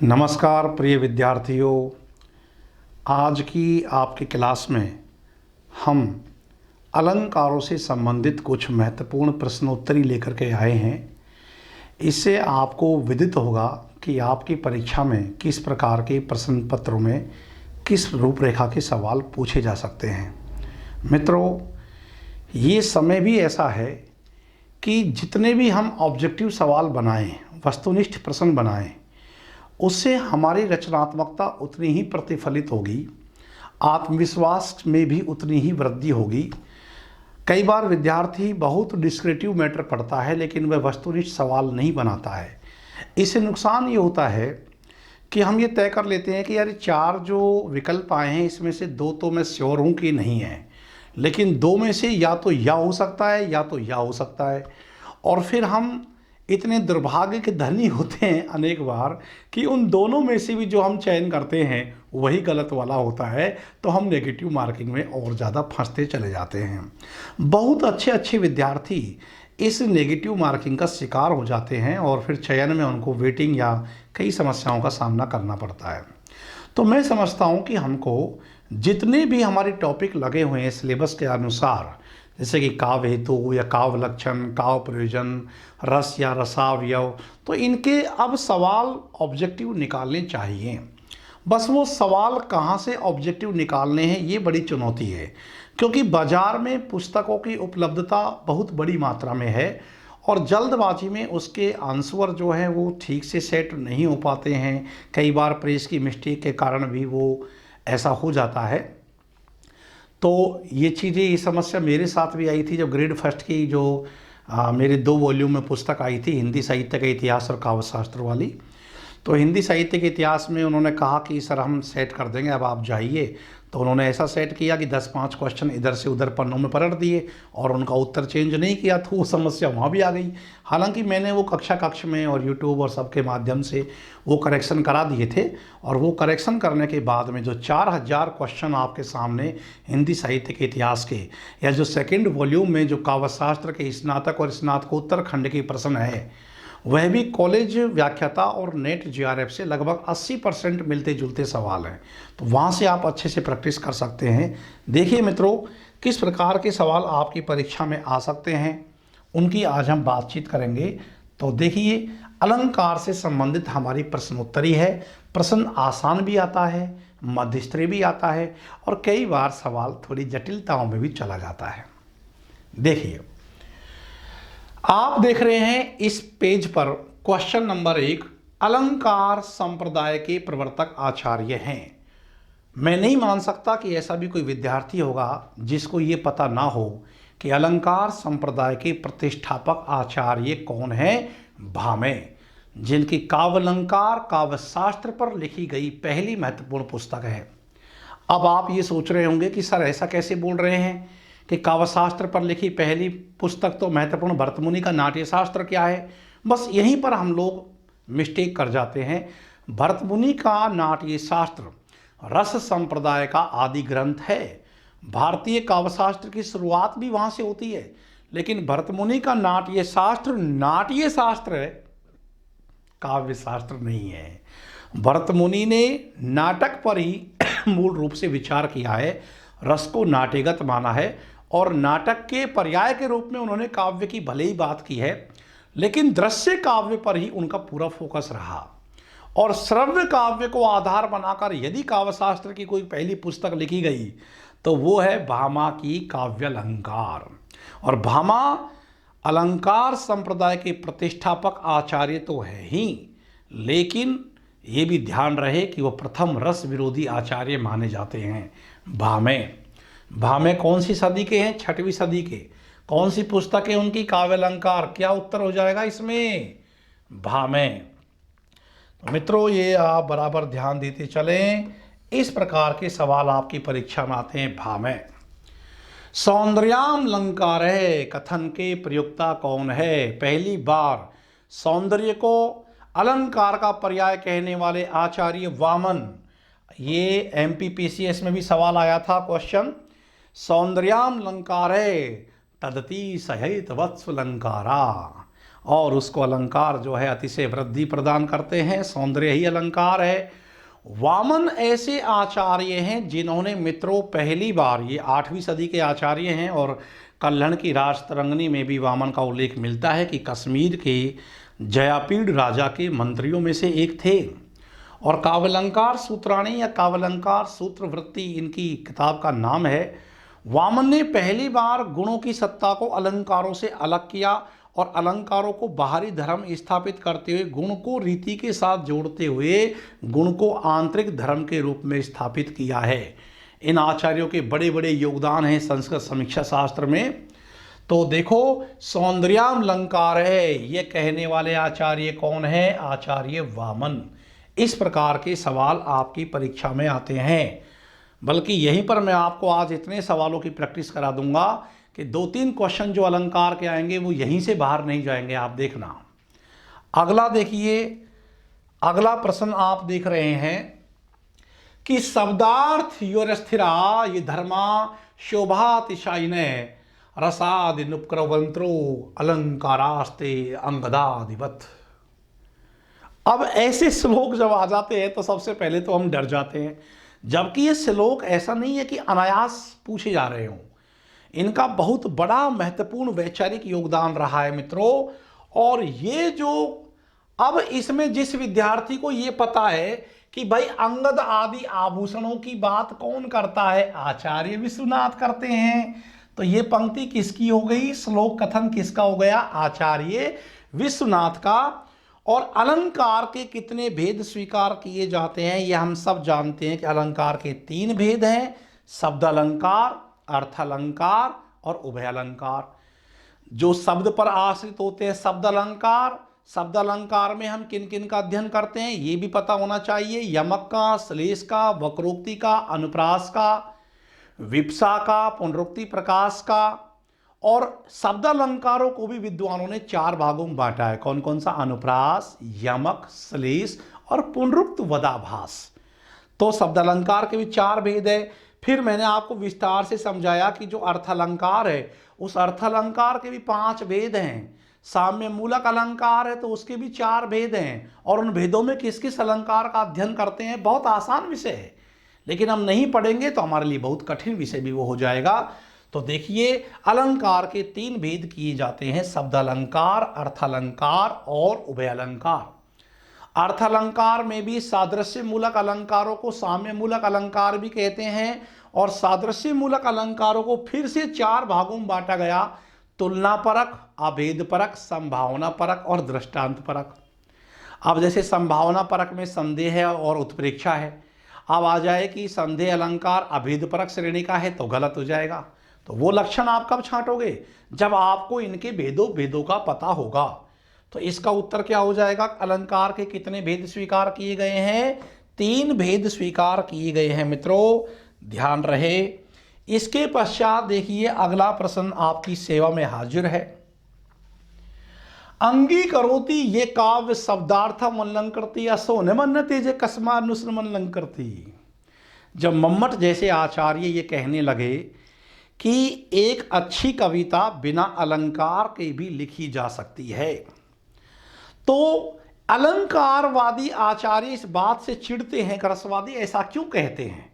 नमस्कार प्रिय विद्यार्थियों। आज की आपकी क्लास में हम अलंकारों से संबंधित कुछ महत्वपूर्ण प्रश्नोत्तरी लेकर के आए हैं। इससे आपको विदित होगा कि आपकी परीक्षा में किस प्रकार के प्रश्न पत्रों में किस रूपरेखा के सवाल पूछे जा सकते हैं। मित्रों, ये समय भी ऐसा है कि जितने भी हम ऑब्जेक्टिव सवाल बनाएं, वस्तुनिष्ठ प्रश्न बनाएं, उससे हमारी रचनात्मकता उतनी ही प्रतिफलित होगी, आत्मविश्वास में भी उतनी ही वृद्धि होगी। कई बार विद्यार्थी बहुत डिस्क्रिप्टिव मैटर पढ़ता है लेकिन वह वस्तुनिष्ठ सवाल नहीं बनाता है। इससे नुकसान ये होता है कि हम ये तय कर लेते हैं कि यार चार जो विकल्प आए हैं इसमें से दो तो मैं श्योर हूँ कि नहीं है, लेकिन दो में से या तो या हो सकता है या तो या हो सकता है। और फिर हम इतने दुर्भाग्य के धनी होते हैं अनेक बार कि उन दोनों में से भी जो हम चयन करते हैं वही गलत वाला होता है, तो हम नेगेटिव मार्किंग में और ज़्यादा फंसते चले जाते हैं। बहुत अच्छे अच्छे विद्यार्थी इस नेगेटिव मार्किंग का शिकार हो जाते हैं और फिर चयन में उनको वेटिंग या कई समस्याओं का सामना करना पड़ता है। तो मैं समझता हूँ कि हमको जितने भी हमारे टॉपिक लगे हुए हैं सिलेबस के अनुसार, जैसे कि काव्य हेतु या काव्य लक्षण, काव्य प्रयोजन, रस या रसावयव, तो इनके अब सवाल ऑब्जेक्टिव निकालने चाहिए। बस वो सवाल कहाँ से ऑब्जेक्टिव निकालने हैं ये बड़ी चुनौती है, क्योंकि बाज़ार में पुस्तकों की उपलब्धता बहुत बड़ी मात्रा में है और जल्दबाजी में उसके आंसर जो है वो ठीक से सेट नहीं हो पाते हैं। कई बार प्रेस की मिस्टेक के कारण भी वो ऐसा हो जाता है। तो ये चीज़ें, ये समस्या मेरे साथ भी आई थी जब ग्रेड फर्स्ट की जो मेरे 2 वॉल्यूम में पुस्तक आई थी, हिंदी साहित्य का इतिहास और काव्य शास्त्र वाली। तो हिंदी साहित्य के इतिहास में उन्होंने कहा कि सर हम सेट कर देंगे, अब आप जाइए। तो उन्होंने ऐसा सेट किया कि 10-5 क्वेश्चन इधर से उधर पन्नों में पलट दिए और उनका उत्तर चेंज नहीं किया, तो वो समस्या वहाँ भी आ गई। हालांकि मैंने वो कक्ष में और यूट्यूब और सबके माध्यम से वो करेक्शन करा दिए थे, और वो करेक्शन करने के बाद में जो 4000 क्वेश्चन आपके सामने हिंदी साहित्य के इतिहास के, या जो सेकेंड वॉल्यूम में जो काव्यशास्त्र के स्नातक और स्नातकोत्तर खंड के प्रश्न है, वह भी कॉलेज व्याख्याता और नेट जीआरएफ से लगभग 80% मिलते जुलते सवाल हैं। तो वहाँ से आप अच्छे से प्रैक्टिस कर सकते हैं। देखिए मित्रों, किस प्रकार के सवाल आपकी परीक्षा में आ सकते हैं उनकी आज हम बातचीत करेंगे। तो देखिए, अलंकार से संबंधित हमारी प्रश्नोत्तरी है। प्रश्न आसान भी आता है, मध्यस्तरीय भी आता है और कई बार सवाल थोड़ी जटिलताओं में भी चला जाता है। देखिए, आप देख रहे हैं इस पेज पर क्वेश्चन नंबर 1, अलंकार संप्रदाय के प्रवर्तक आचार्य हैं। मैं नहीं मान सकता कि ऐसा भी कोई विद्यार्थी होगा जिसको ये पता ना हो कि अलंकार संप्रदाय के प्रतिष्ठापक आचार्य कौन है। भामे, जिनकी काव्यालंकार काव्य शास्त्र पर लिखी गई पहली महत्वपूर्ण पुस्तक है। अब आप ये सोच रहे होंगे कि सर ऐसा कैसे बोल रहे हैं कि काव्यशास्त्र पर लिखी पहली पुस्तक तो महत्वपूर्ण भरतमुनि का नाट्यशास्त्र क्या है। बस यहीं पर हम लोग मिस्टेक कर जाते हैं। भरतमुनि का नाट्यशास्त्र रस संप्रदाय का आदि ग्रंथ है। भारतीय काव्यशास्त्र की शुरुआत भी वहाँ से होती है, लेकिन भरतमुनि का नाट्यशास्त्र नाट्यशास्त्र है, काव्यशास्त्र नहीं है। भरतमुनि ने नाटक पर ही मूल रूप से विचार किया है, रस को नाट्यगत माना है और नाटक के पर्याय के रूप में उन्होंने काव्य की भले ही बात की है, लेकिन दृश्य काव्य पर ही उनका पूरा फोकस रहा। और श्रव्य काव्य को आधार बनाकर यदि काव्यशास्त्र की कोई पहली पुस्तक लिखी गई तो वो है भामा की काव्यालंकार। और भामा अलंकार संप्रदाय के प्रतिष्ठापक आचार्य तो है ही, लेकिन ये भी ध्यान रहे कि वो प्रथम रस विरोधी आचार्य माने जाते हैं। भामे कौन सी सदी के हैं? 6वीं सदी के। कौन सी पुस्तक है उनकी? काव्यालंकार। क्या उत्तर हो जाएगा इसमें? भामे। तो मित्रों, ये आप बराबर ध्यान देते चलें। इस प्रकार के सवाल आपकी परीक्षा में आते हैं। भामे। सौंदर्यालंकार है कथन के प्रयुक्ता कौन है? पहली बार सौंदर्य को अलंकार का पर्याय कहने वाले आचार्य वामन। ये MPPCS में भी सवाल आया था क्वेश्चन। सौंदर्यालंकार है तदति सहित वत्सलंकारा। और उसको अलंकार जो है अतिशय वृद्धि प्रदान करते हैं। सौंदर्य ही अलंकार है। वामन ऐसे आचार्य हैं जिन्होंने मित्रों पहली बार, ये 8वीं सदी के आचार्य हैं, और कल्हण की राजतरंगिणी में भी वामन का उल्लेख मिलता है कि कश्मीर के जयापीड़ राजा के मंत्रियों में से एक थे। और काव्यालंकार सूत्राणी या काव्यालंकार सूत्रवृत्ति इनकी किताब का नाम है। वामन ने पहली बार गुणों की सत्ता को अलंकारों से अलग किया और अलंकारों को बाहरी धर्म स्थापित करते हुए गुण को रीति के साथ जोड़ते हुए गुण को आंतरिक धर्म के रूप में स्थापित किया है। इन आचार्यों के बड़े बड़े योगदान हैं संस्कृत समीक्षा शास्त्र में। तो देखो, सौंदर्यालंकार है, ये कहने वाले आचार्य कौन है? आचार्य वामन। इस प्रकार के सवाल आपकी परीक्षा में आते हैं। बल्कि यहीं पर मैं आपको आज इतने सवालों की प्रैक्टिस करा दूंगा कि 2-3 क्वेश्चन जो अलंकार के आएंगे वो यहीं से बाहर नहीं जाएंगे, आप देखना। अगला देखिए, अगला प्रश्न आप देख रहे हैं कि शब्दार्थ योरस्थिरा ये धर्मा शोभातिशायिने रसादि नुपक्रवंत्रो अलंकारास्ते अंगदादिवत। अब ऐसे श्लोक जब आ जाते हैं तो सबसे पहले तो हम डर जाते हैं, जबकि ये श्लोक ऐसा नहीं है कि अनायास पूछे जा रहे हों। इनका बहुत बड़ा महत्वपूर्ण वैचारिक योगदान रहा है मित्रों। और ये जो अब इसमें जिस विद्यार्थी को ये पता है कि भाई अंगद आदि आभूषणों की बात कौन करता है? आचार्य विश्वनाथ करते हैं। तो ये पंक्ति किसकी हो गई? श्लोक कथन किसका हो गया? आचार्य विश्वनाथ का। और अलंकार के कितने भेद स्वीकार किए जाते हैं ये हम सब जानते हैं कि अलंकार के 3 भेद हैं, शब्द अलंकार, अर्थ अलंकार और उभय अलंकार। जो शब्द पर आश्रित होते हैं शब्द अलंकार, शब्द अलंकार में हम किन किन का अध्ययन करते हैं ये भी पता होना चाहिए। यमक का, श्लेष का, वक्रोक्ति का, अनुप्रास का, विप्सा का, पुनरुक्ति प्रकाश का। और शब्द अलंकारों को भी विद्वानों ने 4 भागों में बांटा है। कौन कौन सा? अनुप्रास, यमक, श्लेष और पुनरुक्त वदाभास। तो शब्द अलंकार के भी 4 भेद है। फिर मैंने आपको विस्तार से समझाया कि जो अर्थ अलंकार है उस अर्थ अलंकार के भी 5 भेद हैं। साम्य मूलक अलंकार है तो उसके भी 4 भेद हैं। और उन भेदों में किस किस अलंकार का अध्ययन करते हैं, बहुत आसान विषय है, लेकिन हम नहीं पढ़ेंगे तो हमारे लिए बहुत कठिन विषय भी वो हो जाएगा। तो देखिए, अलंकार के 3 भेद किए जाते हैं, शब्द अलंकार, अर्थ अलंकार और उभय अलंकार। अर्थ अलंकार में भी सादृश्य मूलक अलंकारों को साम्य मूलक अलंकार भी कहते हैं। और सादृश्य मूलक अलंकारों को फिर से 4 भागों में बांटा गया, तुलना परक, अभेद परक, संभावना परक और दृष्टांत परक। अब जैसे संभावना परक में संदेह है और उत्प्रेक्षा है। अब आ जाए कि संदेह अलंकार अभेद परक श्रेणी का है तो गलत हो जाएगा। तो वो लक्षण आप कब छांटोगे? जब आपको इनके भेदों का पता होगा। तो इसका उत्तर क्या हो जाएगा? अलंकार के कितने भेद स्वीकार किए गए हैं? 3 भेद स्वीकार किए गए हैं मित्रों, ध्यान रहे। इसके पश्चात देखिए, अगला प्रश्न आपकी सेवा में हाजिर है। अंगीकरोति ये काव्य शब्दार्थम उल्लंकृति असो निमन्नते जे कस्मानुसृम उल्लंकृति। जब मम्मट जैसे आचार्य ये कहने लगे कि एक अच्छी कविता बिना अलंकार के भी लिखी जा सकती है, तो अलंकारवादी आचार्य इस बात से चिढ़ते हैं, रसवादी ऐसा क्यों कहते हैं?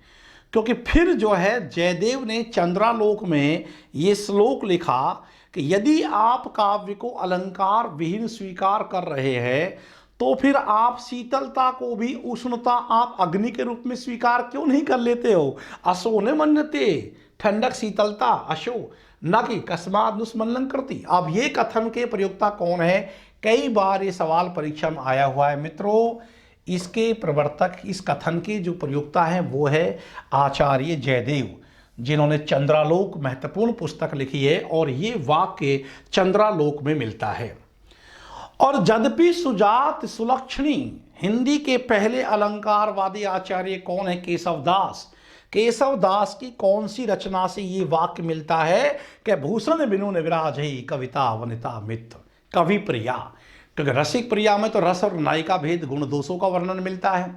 क्योंकि फिर जो है जयदेव ने चंद्रालोक में ये श्लोक लिखा कि यदि आप काव्य को अलंकार विहीन स्वीकार कर रहे हैं तो फिर आप शीतलता को भी उष्णता आप अग्नि के रूप में स्वीकार क्यों नहीं कर लेते हो? असो न मन्यते, ठंडक शीतलता अशो न कि कस्मादनुस्मरणकृति। अब ये कथन के प्रयोक्ता कौन है? कई बार ये सवाल परीक्षा में आया हुआ है मित्रों। इसके प्रवर्तक, इस कथन के जो प्रयोक्ता हैं वो है आचार्य जयदेव, जिन्होंने चंद्रालोक महत्वपूर्ण पुस्तक लिखी है और ये वाक्य चंद्रालोक में मिलता है। और यद्यपि सुजात सुलक्षणी हिंदी के पहले अलंकारवादी आचार्य कौन है? केशवदास। केशवदास की कौन सी रचना से ये वाक्य मिलता है कि भूषण बिनु विराज ही कविता वनिता मित्र कवि प्रिया। क्योंकि रसिक प्रिया में तो रस और नायिका भेद गुण दोषों का वर्णन मिलता है,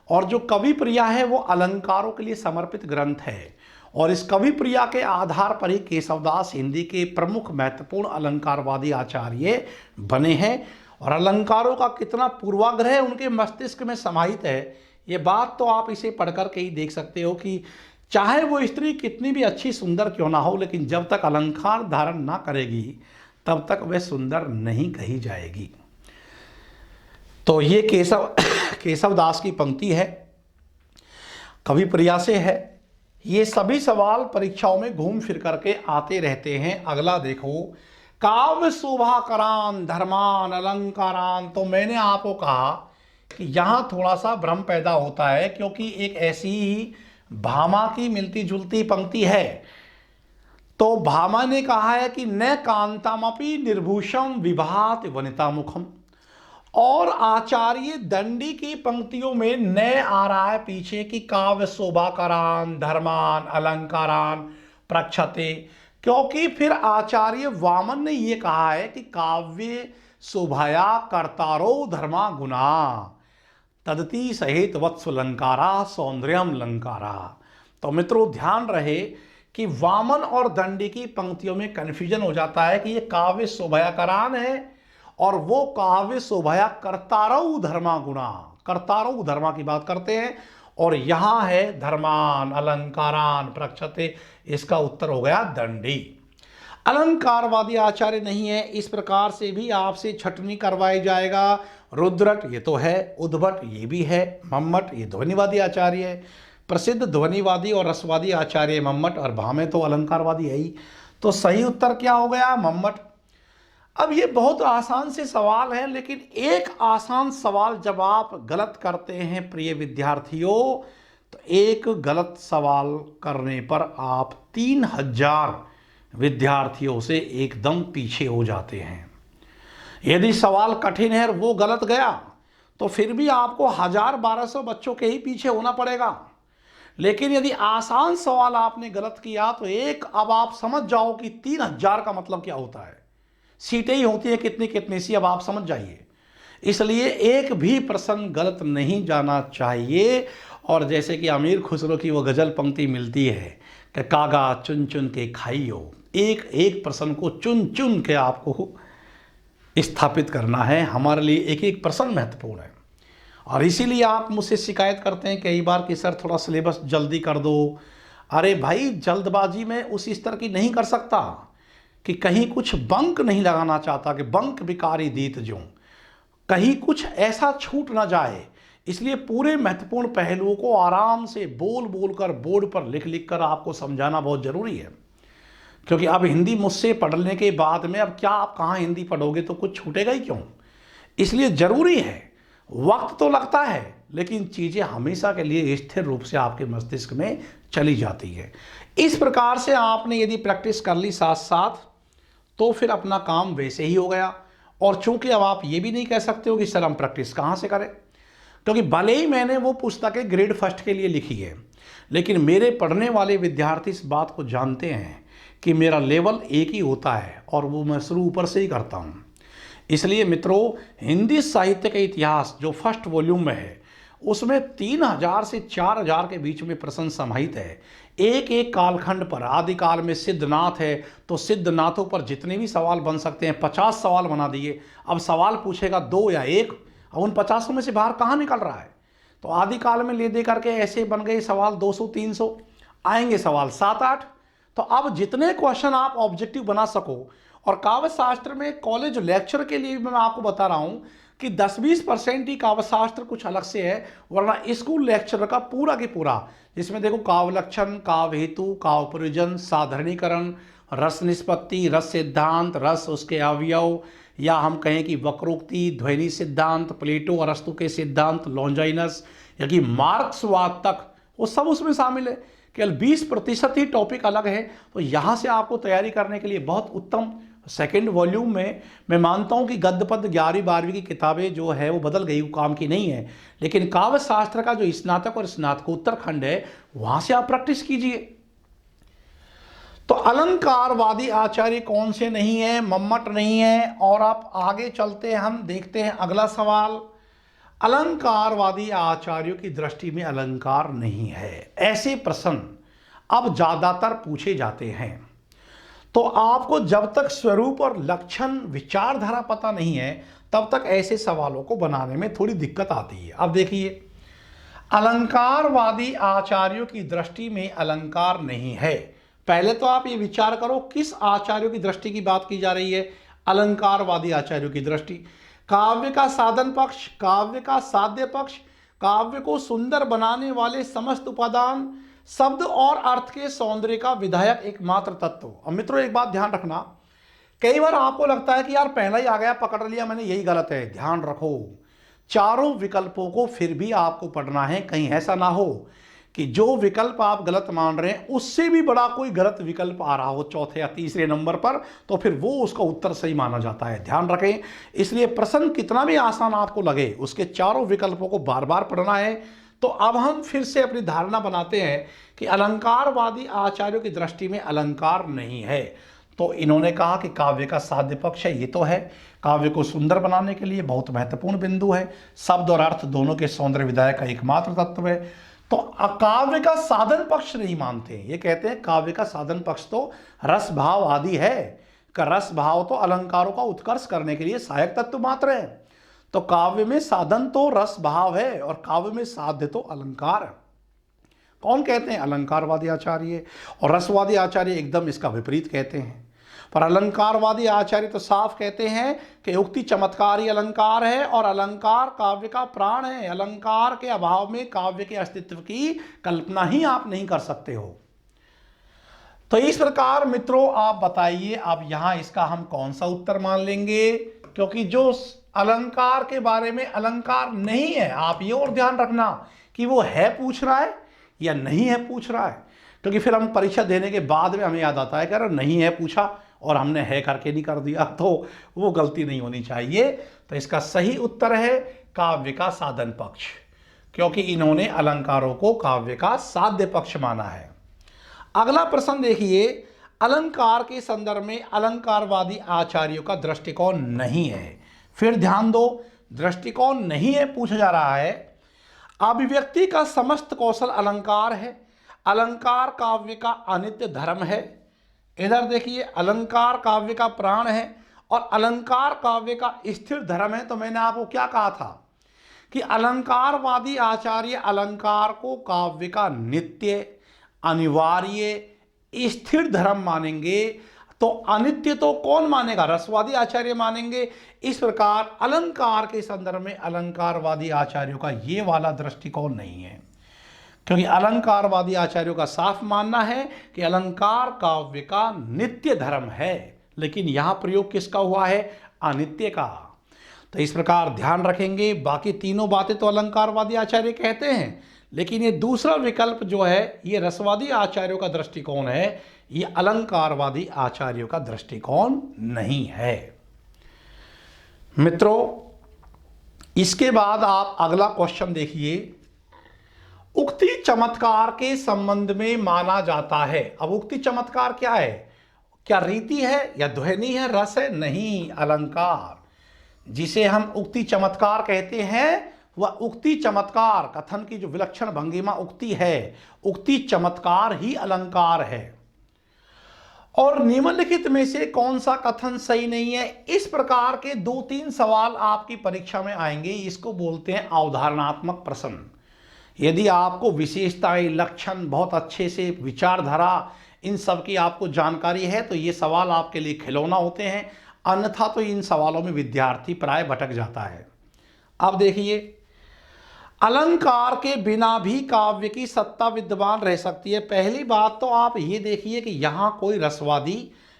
और जो कवि प्रिया है वो अलंकारों के लिए समर्पित ग्रंथ है। और इस कवि प्रिया के आधार पर ही केशवदास हिंदी के प्रमुख महत्वपूर्ण अलंकारवादी आचार्य बने हैं। और अलंकारों का कितना पूर्वाग्रह उनके मस्तिष्क में समाहित है, ये बात तो आप इसे पढ़कर के ही देख सकते हो कि चाहे वो स्त्री कितनी भी अच्छी सुंदर क्यों ना हो, लेकिन जब तक अलंकार धारण ना करेगी तब तक वह सुंदर नहीं कही जाएगी। तो ये केशवदास की पंक्ति है, कवि प्रिया से है। ये सभी सवाल परीक्षाओं में घूम फिर करके आते रहते हैं। अगला देखो, काव्य शोभा करान धर्मान अलंकारान। तो मैंने आपको कहा कि यहाँ थोड़ा सा भ्रम पैदा होता है, क्योंकि एक ऐसी भामा की मिलती जुलती पंक्ति है। तो भामा ने कहा है कि न कांतामपि निर्भूषम विभात वनिता मुखम, और आचार्य दंडी की पंक्तियों में न आ रहा है पीछे कि काव्य शोभा करान धर्मान अलंकारान प्रक्षते, क्योंकि फिर आचार्य वामन ने यह कहा है कि काव्य शोभाया कर्तारो धर्मा गुना तदति सहित वत्सलंकारा सौंदर्यम लंकारा। तो मित्रों ध्यान रहे कि वामन और दंडी की पंक्तियों में कन्फ्यूजन हो जाता है कि ये काव्य शोभाया करान है और वो काव्य शोभाया कर्तारौ धर्मा गुणा, कर्तारौ धर्मा की बात करते हैं, और यहां है धर्मान अलंकारान प्रक्षते। इसका उत्तर हो गया दंडी। अलंकारवादी आचार्य नहीं है, इस प्रकार से भी आपसे छटनी करवाई जाएगा। रुद्रट ये तो है, उद्भट ये भी है, मम्मट ये ध्वनिवादी आचार्य है, प्रसिद्ध ध्वनिवादी और रसवादी आचार्य मम्मट, और भामे तो अलंकारवादी है ही। तो सही उत्तर क्या हो गया? मम्मट। अब ये बहुत आसान से सवाल है, लेकिन एक आसान सवाल जब आप गलत करते हैं प्रिय विद्यार्थियों, तो एक गलत सवाल करने पर आप 3000 विद्यार्थियों से एकदम पीछे हो जाते हैं। यदि सवाल कठिन है और वो गलत गया तो फिर भी आपको 1000-1200 बच्चों के ही पीछे होना पड़ेगा। लेकिन यदि आसान सवाल आपने गलत किया तो अब आप समझ जाओ कि 3000 का मतलब क्या होता है। सीटें ही होती है कितनी कितनी सी, अब आप समझ जाइए। इसलिए एक भी प्रश्न गलत नहीं जाना चाहिए। और जैसे कि अमीर खुसरो की वो गजल पंक्ति मिलती है कि कागा चुन चुन के खाइयो, एक एक प्रश्न को चुन चुन के आपको स्थापित करना है। हमारे लिए एक एक प्रश्न महत्वपूर्ण है, और इसीलिए आप मुझसे शिकायत करते हैं कई बार कि सर थोड़ा सिलेबस जल्दी कर दो। अरे भाई, जल्दबाजी में उस स्तर की नहीं कर सकता कि कहीं कुछ बंक नहीं लगाना चाहता कि बंक बिकारी दीत जो कहीं कुछ ऐसा छूट ना जाए। इसलिए पूरे महत्वपूर्ण पहलुओं को आराम से बोल बोल कर बोर्ड पर लिख लिख कर आपको समझाना बहुत ज़रूरी है। क्योंकि अब हिंदी मुझसे पढ़ने के बाद में अब क्या आप कहाँ हिंदी पढ़ोगे, तो कुछ छूटेगा ही क्यों। इसलिए ज़रूरी है, वक्त तो लगता है लेकिन चीज़ें हमेशा के लिए स्थिर रूप से आपके मस्तिष्क में चली जाती है। इस प्रकार से आपने यदि प्रैक्टिस कर ली साथ साथ तो फिर अपना काम वैसे ही हो गया। और चूंकि अब आप ये भी नहीं कह सकते हो कि सर हम प्रैक्टिस कहाँ से करें, क्योंकि भले ही मैंने वो पुस्तकें ग्रेड फर्स्ट के लिए लिखी है, लेकिन मेरे पढ़ने वाले विद्यार्थी इस बात को जानते हैं कि मेरा लेवल एक ही होता है और वो मैं शुरू ऊपर से ही करता हूँ। इसलिए मित्रों, हिंदी साहित्य का इतिहास जो फर्स्ट वॉल्यूम में है उसमें 3000 से 4000 के बीच में प्रश्न समाहित है। एक एक कालखंड पर, आदिकाल में सिद्धनाथ है तो सिद्धनाथों पर जितने भी सवाल बन सकते हैं 50 सवाल बना दिए। अब सवाल पूछेगा 2 या 1, और उन 50 में से बाहर कहाँ निकल रहा है। तो आदिकाल में ले दे करके ऐसे बन गए सवाल 200-300, आएंगे सवाल 7-8। तो अब जितने क्वेश्चन आप ऑब्जेक्टिव बना सको, और काव्य शास्त्र में कॉलेज लेक्चर के लिए मैं आपको बता रहा हूँ कि 10-20% ही काव्य शास्त्र कुछ अलग से है, वरना स्कूल लेक्चर का पूरा की पूरा, जिसमें देखो काव्य लक्षण, काव्य हेतु, काव्य प्रयोजन, साधारणीकरण, रस निष्पत्ति, रस सिद्धांत, रस उसके अवयव, या हम कहें कि वक्रोक्ति, ध्वनि सिद्धांत, प्लेटो अरस्तु के सिद्धांत, लॉन्जाइनस, या कि मार्क्सवाद तक, वो सब उसमें शामिल है। केवल 20% ही टॉपिक अलग है। तो यहाँ से आपको तैयारी करने के लिए बहुत उत्तम सेकंड वॉल्यूम में मैं मानता हूँ कि गद्य पद्य 11वीं-12वीं की किताबें जो है वो बदल गई, वो काम की नहीं है, लेकिन काव्य शास्त्र का जो स्नातक और स्नातकोत्तर खंड है वहाँ से आप प्रैक्टिस कीजिए। तो अलंकारवादी आचार्य कौन से नहीं है? मम्मट नहीं है। और आप आगे चलते हैं, हम देखते हैं अगला सवाल। अलंकारवादी आचार्यों की दृष्टि में अलंकार नहीं है, ऐसे प्रश्न अब ज़्यादातर पूछे जाते हैं। तो आपको जब तक स्वरूप और लक्षण विचारधारा पता नहीं है तब तक ऐसे सवालों को बनाने में थोड़ी दिक्कत आती है। अब देखिए, अलंकारवादी आचार्यों की दृष्टि में अलंकार नहीं है। पहले तो आप ये विचार करो किस आचार्यों की दृष्टि की बात की जा रही है। अलंकारवादी आचार्यों की दृष्टि, काव्य का साधन पक्ष, काव्य का साध्य पक्ष, काव्य को सुंदर बनाने वाले समस्त उपादान, शब्द और अर्थ के सौंदर्य का विधायक एकमात्र तत्व। अब मित्रों एक बात ध्यान रखना, कई बार आपको लगता है कि यार पहला ही आ गया, पकड़ लिया मैंने, यही गलत है। ध्यान रखो, चारों विकल्पों को फिर भी आपको पढ़ना है, कहीं ऐसा ना हो कि जो विकल्प आप गलत मान रहे हैं उससे भी बड़ा कोई गलत विकल्प आ रहा हो चौथे या तीसरे नंबर पर, तो फिर वो उसका उत्तर सही माना जाता है। ध्यान रखें, इसलिए प्रश्न कितना भी आसान आपको लगे उसके चारों विकल्पों को बार बार पढ़ना है। तो अब हम फिर से अपनी धारणा बनाते हैं कि अलंकारवादी आचार्यों की दृष्टि में अलंकार नहीं है। तो इन्होंने कहा कि काव्य का साध्य पक्ष है, ये तो है, काव्य को सुंदर बनाने के लिए बहुत महत्वपूर्ण बिंदु है, शब्द और अर्थ दोनों के सौंदर्य विधायक का एकमात्र तत्व है। तो काव्य का साधन पक्ष नहीं मानते, ये कहते हैं काव्य का साधन पक्ष तो रस भाव आदि है, का रस भाव तो अलंकारों का उत्कर्ष करने के लिए सहायक तत्व मात्र है। तो काव्य में साधन तो रस भाव है और काव्य में साध्य तो अलंकार है। कौन कहते हैं? अलंकारवादी आचार्य। और रसवादी आचार्य एकदम इसका विपरीत कहते हैं। पर अलंकारवादी आचार्य तो साफ कहते हैं कि उक्ति चमत्कार ही अलंकार है और अलंकार काव्य का प्राण है। अलंकार के अभाव में काव्य के अस्तित्व की कल्पना ही आप नहीं कर सकते हो। तो इस प्रकार मित्रों आप बताइए, अब यहां इसका हम कौन सा उत्तर मान लेंगे? क्योंकि जो अलंकार के बारे में अलंकार नहीं है, आप ये और ध्यान रखना कि वो है पूछ रहा है या नहीं है पूछ रहा है, क्योंकि फिर हम परीक्षा देने के बाद में हमें याद आता है कि अरे नहीं है पूछा और हमने है करके नहीं कर दिया, तो वो गलती नहीं होनी चाहिए। तो इसका सही उत्तर है काव्य का साधन पक्ष, क्योंकि इन्होंने अलंकारों को काव्य का साध्य पक्ष माना है। अगला प्रश्न देखिए, अलंकार के संदर्भ में अलंकारवादी आचार्यों का दृष्टिकोण नहीं है। फिर ध्यान दो, दृष्टिकोण नहीं है पूछा जा रहा है। अभिव्यक्ति का समस्त कौशल अलंकार है, अलंकार काव्य का अनित्य धर्म है। इधर देखिए, अलंकार काव्य का प्राण है और अलंकार काव्य का स्थिर धर्म है। तो मैंने आपको क्या कहा था कि अलंकारवादी आचार्य अलंकार को काव्य का नित्य, अनिवार्य, स्थिर धर्म मानेंगे। तो अनित्य तो कौन मानेगा? रसवादी आचार्य मानेंगे। इस प्रकार अलंकार के संदर्भ में अलंकारवादी आचार्यों का ये वाला दृष्टिकोण नहीं है, क्योंकि अलंकारवादी आचार्यों का साफ मानना है कि अलंकार काव्य का नित्य धर्म है, लेकिन यहां प्रयोग किसका हुआ है? अनित्य का। तो इस प्रकार ध्यान रखेंगे, बाकी तीनों बातें तो अलंकारवादी आचार्य कहते हैं, लेकिन ये दूसरा विकल्प जो है ये रसवादी आचार्यों का दृष्टिकोण है, ये अलंकारवादी आचार्यों का दृष्टिकोण नहीं है। मित्रों इसके बाद आप अगला क्वेश्चन देखिए, उक्ति चमत्कार के संबंध में माना जाता है। अब उक्ति चमत्कार क्या है? क्या रीति है या ध्वनि है, रस है? नहीं, अलंकार। जिसे हम उक्ति चमत्कार कहते हैं वह उक्ति चमत्कार, कथन की जो विलक्षण भंगिमा उक्ति है, उक्ति चमत्कार ही अलंकार है। और निम्नलिखित में से कौन सा कथन सही नहीं है? इस प्रकार के 2-3 सवाल आपकी परीक्षा में आएंगे, इसको बोलते हैं अवधारणात्मक प्रश्न। यदि आपको विशेषताएं, लक्षण बहुत अच्छे से, विचारधारा, इन सब की आपको जानकारी है तो ये सवाल आपके लिए खिलौना होते हैं, अन्यथा तो इन सवालों में विद्यार्थी प्राय भटक जाता है। अब देखिए, अलंकार के बिना भी काव्य की सत्ता विद्यमान रह सकती है। पहली बात तो आप ये देखिए कि यहाँ कोई रसवादी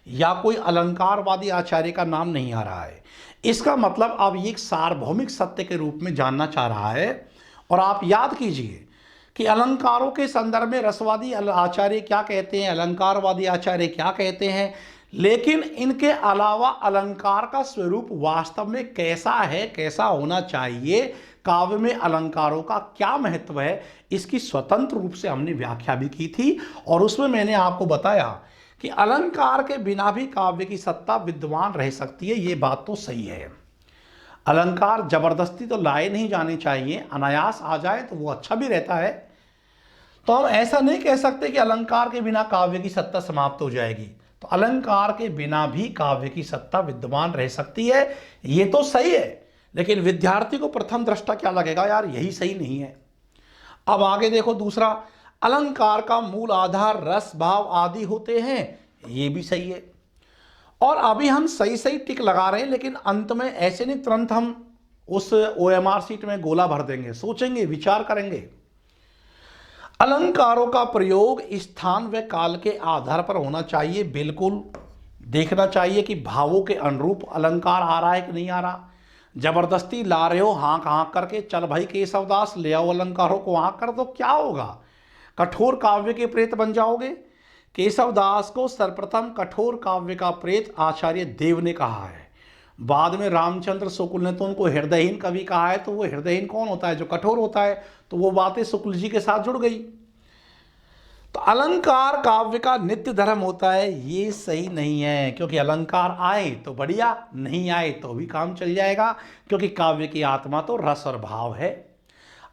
या कोई अलंकारवादी आचार्य का नाम नहीं आ रहा है। इसका मतलब अब ये एक सार्वभौमिक सत्य के रूप में जानना चाह रहा है। और आप याद कीजिए कि अलंकारों के संदर्भ में रसवादी आचार्य क्या कहते हैं, अलंकारवादी आचार्य क्या कहते हैं, लेकिन इनके अलावा अलंकार का स्वरूप वास्तव में कैसा है, कैसा होना चाहिए, काव्य में अलंकारों का क्या महत्व है, इसकी स्वतंत्र रूप से हमने व्याख्या भी की थी। और उसमें मैंने आपको बताया कि अलंकार के बिना भी काव्य की सत्ता विद्यमान रह सकती है। ये बात तो सही है। अलंकार जबरदस्ती तो लाए नहीं जाने चाहिए, अनायास आ जाए तो वो अच्छा भी रहता है। तो हम ऐसा नहीं कह सकते कि अलंकार के बिना काव्य की सत्ता समाप्त हो जाएगी। तो अलंकार के बिना भी काव्य की सत्ता विद्यमान रह सकती है, ये तो सही है। लेकिन विद्यार्थी को प्रथम दृष्टा क्या लगेगा, यार यही सही नहीं है। अब आगे देखो दूसरा, अलंकार का मूल आधार रस भाव आदि होते हैं, ये भी सही है। और अभी हम सही सही टिक लगा रहे हैं, लेकिन अंत में ऐसे नहीं तुरंत हम उस OMR शीट में गोला भर देंगे, सोचेंगे, विचार करेंगे। अलंकारों का प्रयोग स्थान व काल के आधार पर होना चाहिए। बिल्कुल देखना चाहिए कि भावों के अनुरूप अलंकार आ रहा है कि नहीं आ रहा। जबरदस्ती ला रहे हो हाँक हाँक करके, चल भाई केशवदास ले आओ अलंकारों को हाँक कर, तो क्या होगा, कठोर काव्य के प्रेत बन जाओगे। केशवदास को सर्वप्रथम कठोर काव्य का प्रेत आचार्य देव ने कहा है। बाद में रामचंद्र शुक्ल ने तो उनको हृदयहीन कवि कहा है। तो वो हृदयहीन कौन होता है, जो कठोर होता है। तो वो बातें शुक्ल जी के साथ जुड़ गई। तो अलंकार काव्य का नित्य धर्म होता है, ये सही नहीं है। क्योंकि अलंकार आए तो बढ़िया, नहीं आए तो भी काम चल जाएगा, क्योंकि काव्य की आत्मा तो रस और भाव है।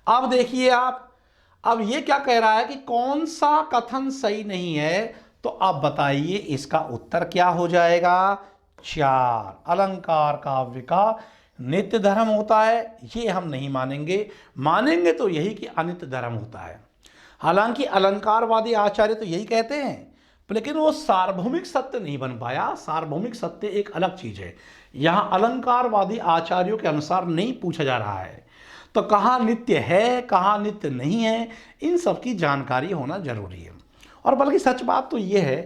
अब देखिए आप, अब ये क्या कह रहा है कि कौन सा कथन सही नहीं है, तो आप बताइए इसका उत्तर क्या हो जाएगा। 4, अलंकार काव्य का नित्य धर्म होता है, ये हम नहीं मानेंगे। मानेंगे तो यही कि अनित्य धर्म होता है। हालांकि अलंकारवादी आचार्य तो यही कहते हैं, लेकिन वो सार्वभौमिक सत्य नहीं बन पाया। सार्वभौमिक सत्य एक अलग चीज है, यहां अलंकारवादी आचार्यों के अनुसार नहीं पूछा जा रहा है। तो कहाँ नित्य है, कहाँ नित्य नहीं है, इन सब की जानकारी होना जरूरी है। और बल्कि सच बात तो ये है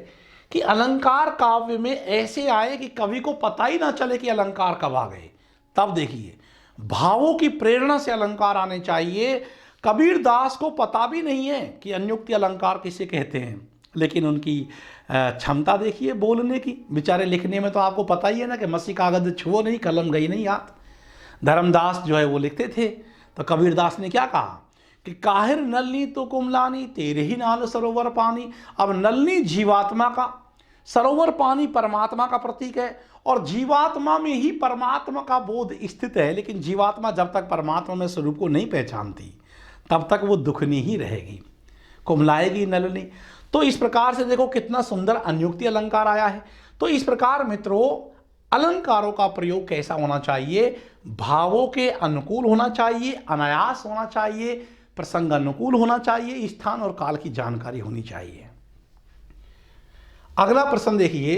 कि अलंकार काव्य में ऐसे आए कि कवि को पता ही ना चले कि अलंकार कब आ गए। तब देखिए, भावों की प्रेरणा से अलंकार आने चाहिए। कबीर दास को पता भी नहीं है कि अन्युक्ति अलंकार किसे कहते हैं, लेकिन उनकी क्षमता देखिए बोलने की। बेचारे लिखने में तो आपको पता ही है ना कि मसी कागज छुओ नहीं, कलम गई नहीं हाथ। धर्मदास जो है वो लिखते थे, तो कबीर दास ने क्या कहा कि काहिर नलनी तो कुमलानी, तेरे ही नाल सरोवर पानी। अब नलनी जीवात्मा का, सरोवर पानी परमात्मा का प्रतीक है, और जीवात्मा में ही परमात्मा का बोध स्थित है। लेकिन जीवात्मा जब तक परमात्मा में स्वरूप को नहीं पहचानती, तब तक वो दुखनी ही रहेगी, कुमलाएगी नलनी। तो इस प्रकार से देखो कितना सुंदर अन्युक्ति अलंकार आया है। तो इस प्रकार मित्रों, अलंकारों का प्रयोग कैसा होना चाहिए, भावों के अनुकूल होना चाहिए, अनायास होना चाहिए, प्रसंग अनुकूल होना चाहिए, स्थान और काल की जानकारी होनी चाहिए। अगला प्रश्न देखिए,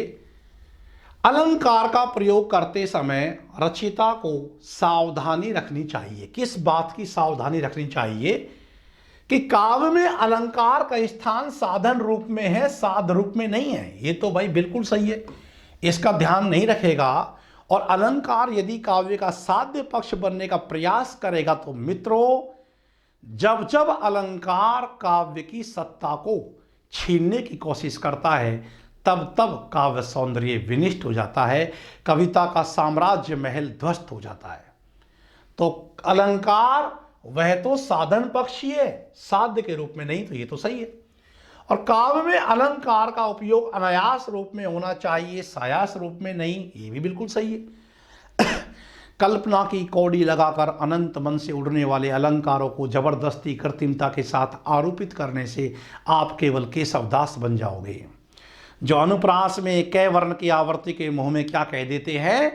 अलंकार का प्रयोग करते समय रचयिता को सावधानी रखनी चाहिए। किस बात की सावधानी रखनी चाहिए कि काव्य में अलंकार का स्थान साधन रूप में है, साध रूप में नहीं है। ये तो भाई बिल्कुल सही है, इसका ध्यान नहीं रखेगा और अलंकार यदि काव्य का साध्य पक्ष बनने का प्रयास करेगा, तो मित्रों जब जब अलंकार काव्य की सत्ता को छीनने की कोशिश करता है, तब तब काव्य सौंदर्य विनिष्ट हो जाता है, कविता का साम्राज्य महल ध्वस्त हो जाता है। तो अलंकार वह तो साधन पक्षी है, साध्य के रूप में नहीं, तो ये तो सही है। और काव्य में अलंकार का उपयोग अनायास रूप में होना चाहिए, सायास रूप में नहीं, ये भी बिल्कुल सही है। कल्पना की कौड़ी लगाकर अनंत मन से उड़ने वाले अलंकारों को जबरदस्ती कृत्रिमता के साथ आरोपित करने से आप केवल केशवदास बन जाओगे, जो अनुप्रास में कै वर्ण की आवर्ती के मुंह में क्या कह देते हैं,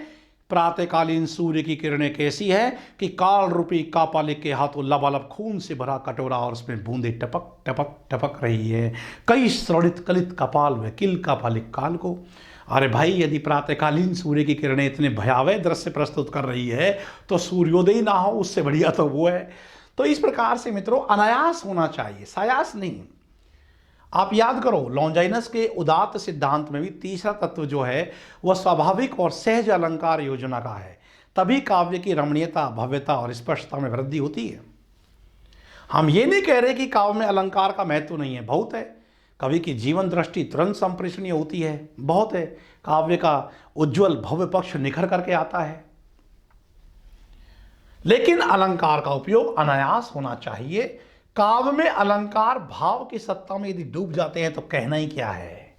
प्रातःकालीन सूर्य की किरणें कैसी है कि काल रूपी कापालिक के हाथों लबालब खून से भरा कटोरा और उसमें बूंदे टपक टपक टपक रही है, कई श्रवणित कलित कपाल व किल कापालिक काल को। अरे भाई, यदि प्रातःकालीन सूर्य की किरणें इतने भयावह दृश्य प्रस्तुत कर रही है, तो सूर्योदय ना हो उससे बढ़िया तो वो है। तो इस प्रकार से मित्रों अनायास होना चाहिए, सायास नहीं। आप याद करो, लॉन्जाइनस के उदात्त सिद्धांत में भी तीसरा तत्व जो है वह स्वाभाविक और सहज अलंकार योजना का है। तभी काव्य की रमणीयता, भव्यता और स्पष्टता में वृद्धि होती है। हम ये नहीं कह रहे कि काव्य में अलंकार का महत्व नहीं है, बहुत है। कवि की जीवन दृष्टि तुरंत संप्रेषणीय होती है, बहुत है। काव्य का उज्जवल भव्य पक्ष निखर करके आता है। लेकिन अलंकार का उपयोग अनायास होना चाहिए। काव्य में अलंकार भाव की सत्ता में यदि डूब जाते हैं तो कहना ही क्या है।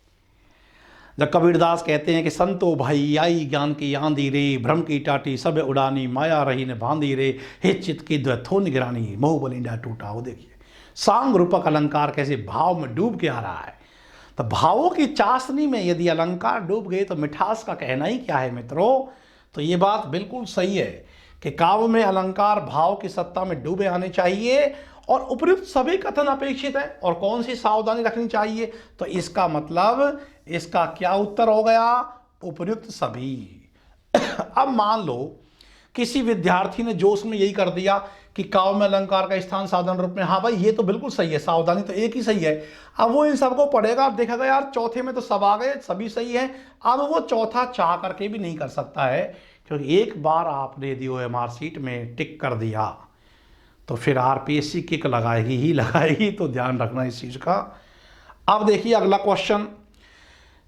जब कबीरदास कहते हैं कि संतो भाई आई ज्ञान की आंधी रे, भ्रम की टाटी सब उड़ानी, माया रही ने बांधी रे, हे चित की द्वैथो निगरानी, मोह बलिंडा टूटा। वो देखिए सांग रूपक अलंकार कैसे भाव में डूब के आ रहा है। तो भावों की चाशनी में यदि अलंकार डूब गए तो मिठास का कहना ही क्या है मित्रों। तो ये बात बिल्कुल सही है कि काव्य में अलंकार भाव की सत्ता में डूबे आने चाहिए और उपयुक्त सभी कथन अपेक्षित है। और कौन सी सावधानी रखनी चाहिए, तो इसका मतलब इसका क्या उत्तर हो गया, उपयुक्त सभी। अब मान लो किसी विद्यार्थी ने जोश में यही कर दिया कि काव्य में अलंकार का स्थान साधारण रूप में, हाँ भाई ये तो बिल्कुल सही है, सावधानी तो एक ही सही है। अब वो इन सबको पढ़ेगा, अब देखेगा यार चौथे में तो सब आ गए, सभी सही है। अब वो चौथा चाह करके भी नहीं कर सकता है, क्योंकि एक बार आपने यदि OMR शीट में टिक कर दिया तो फिर RPSC किक लगाएगी ही लगाएगी, तो ध्यान रखना इस चीज का। अब देखिए अगला क्वेश्चन,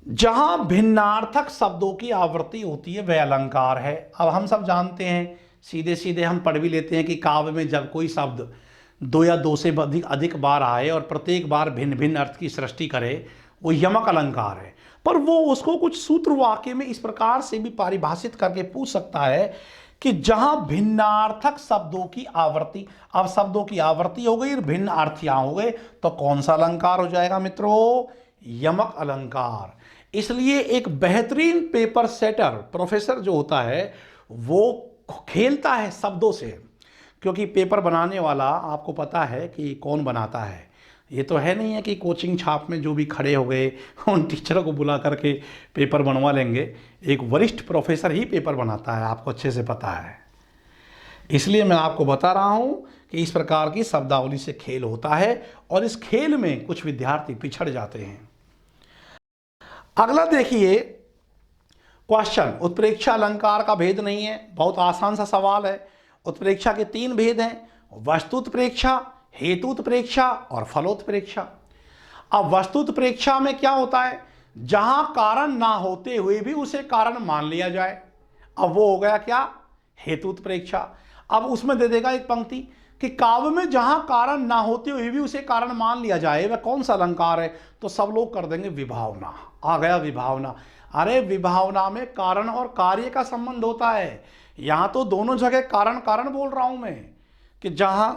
जहां भिन्नार्थक शब्दों की आवृत्ति होती है वह अलंकार है। अब हम सब जानते हैं, सीधे सीधे हम पढ़ भी लेते हैं कि काव्य में जब कोई शब्द दो या दो से अधिक बार आए और प्रत्येक बार भिन्न भिन्न अर्थ की सृष्टि करे, वो यमक अलंकार है। पर वो उसको कुछ सूत्र वाक्य में इस प्रकार से भी परिभाषित करके पूछ सकता है कि जहां भिन्नार्थक शब्दों की आवृत्ति, अब शब्दों की आवृत्ति हो गई और भिन्न अर्थ यहां हो गए, तो कौन सा अलंकार हो जाएगा मित्रों, यमक अलंकार। इसलिए एक बेहतरीन पेपर सेटर प्रोफेसर जो होता है वो खेलता है शब्दों से, क्योंकि पेपर बनाने वाला आपको पता है कि कौन बनाता है। ये तो है नहीं है कि कोचिंग छाप में जो भी खड़े हो गए उन टीचरों को बुला करके पेपर बनवा लेंगे। एक वरिष्ठ प्रोफेसर ही पेपर बनाता है, आपको अच्छे से पता है। इसलिए मैं आपको बता रहा हूं कि इस प्रकार की शब्दावली से खेल होता है और इस खेल में कुछ विद्यार्थी पिछड़ जाते हैं। अगला देखिए क्वेश्चन, उत्प्रेक्षा अलंकार का भेद नहीं है, बहुत आसान सा सवाल है। उत्प्रेक्षा के 3 भेद हैं, वस्तुत्प्रेक्षा, हेतुत्प्रेक्षा और फलोत्प्रेक्षा। अब वस्तुत्प्रेक्षा में क्या होता है, जहां कारण ना होते हुए भी उसे कारण मान लिया जाए। अब वो हो गया क्या, हेतुत्प्रेक्षा। अब उसमें दे देगा एक पंक्ति कि काव्य में जहां कारण ना होते हुए भी उसे कारण मान लिया जाए वह कौन सा अलंकार है, तो सब लोग कर देंगे विभावना। आ गया विभावना। अरे विभावना में कारण और कार्य का संबंध होता है, यहां तो दोनों जगह कारण कारण बोल रहा हूं मैं, कि जहां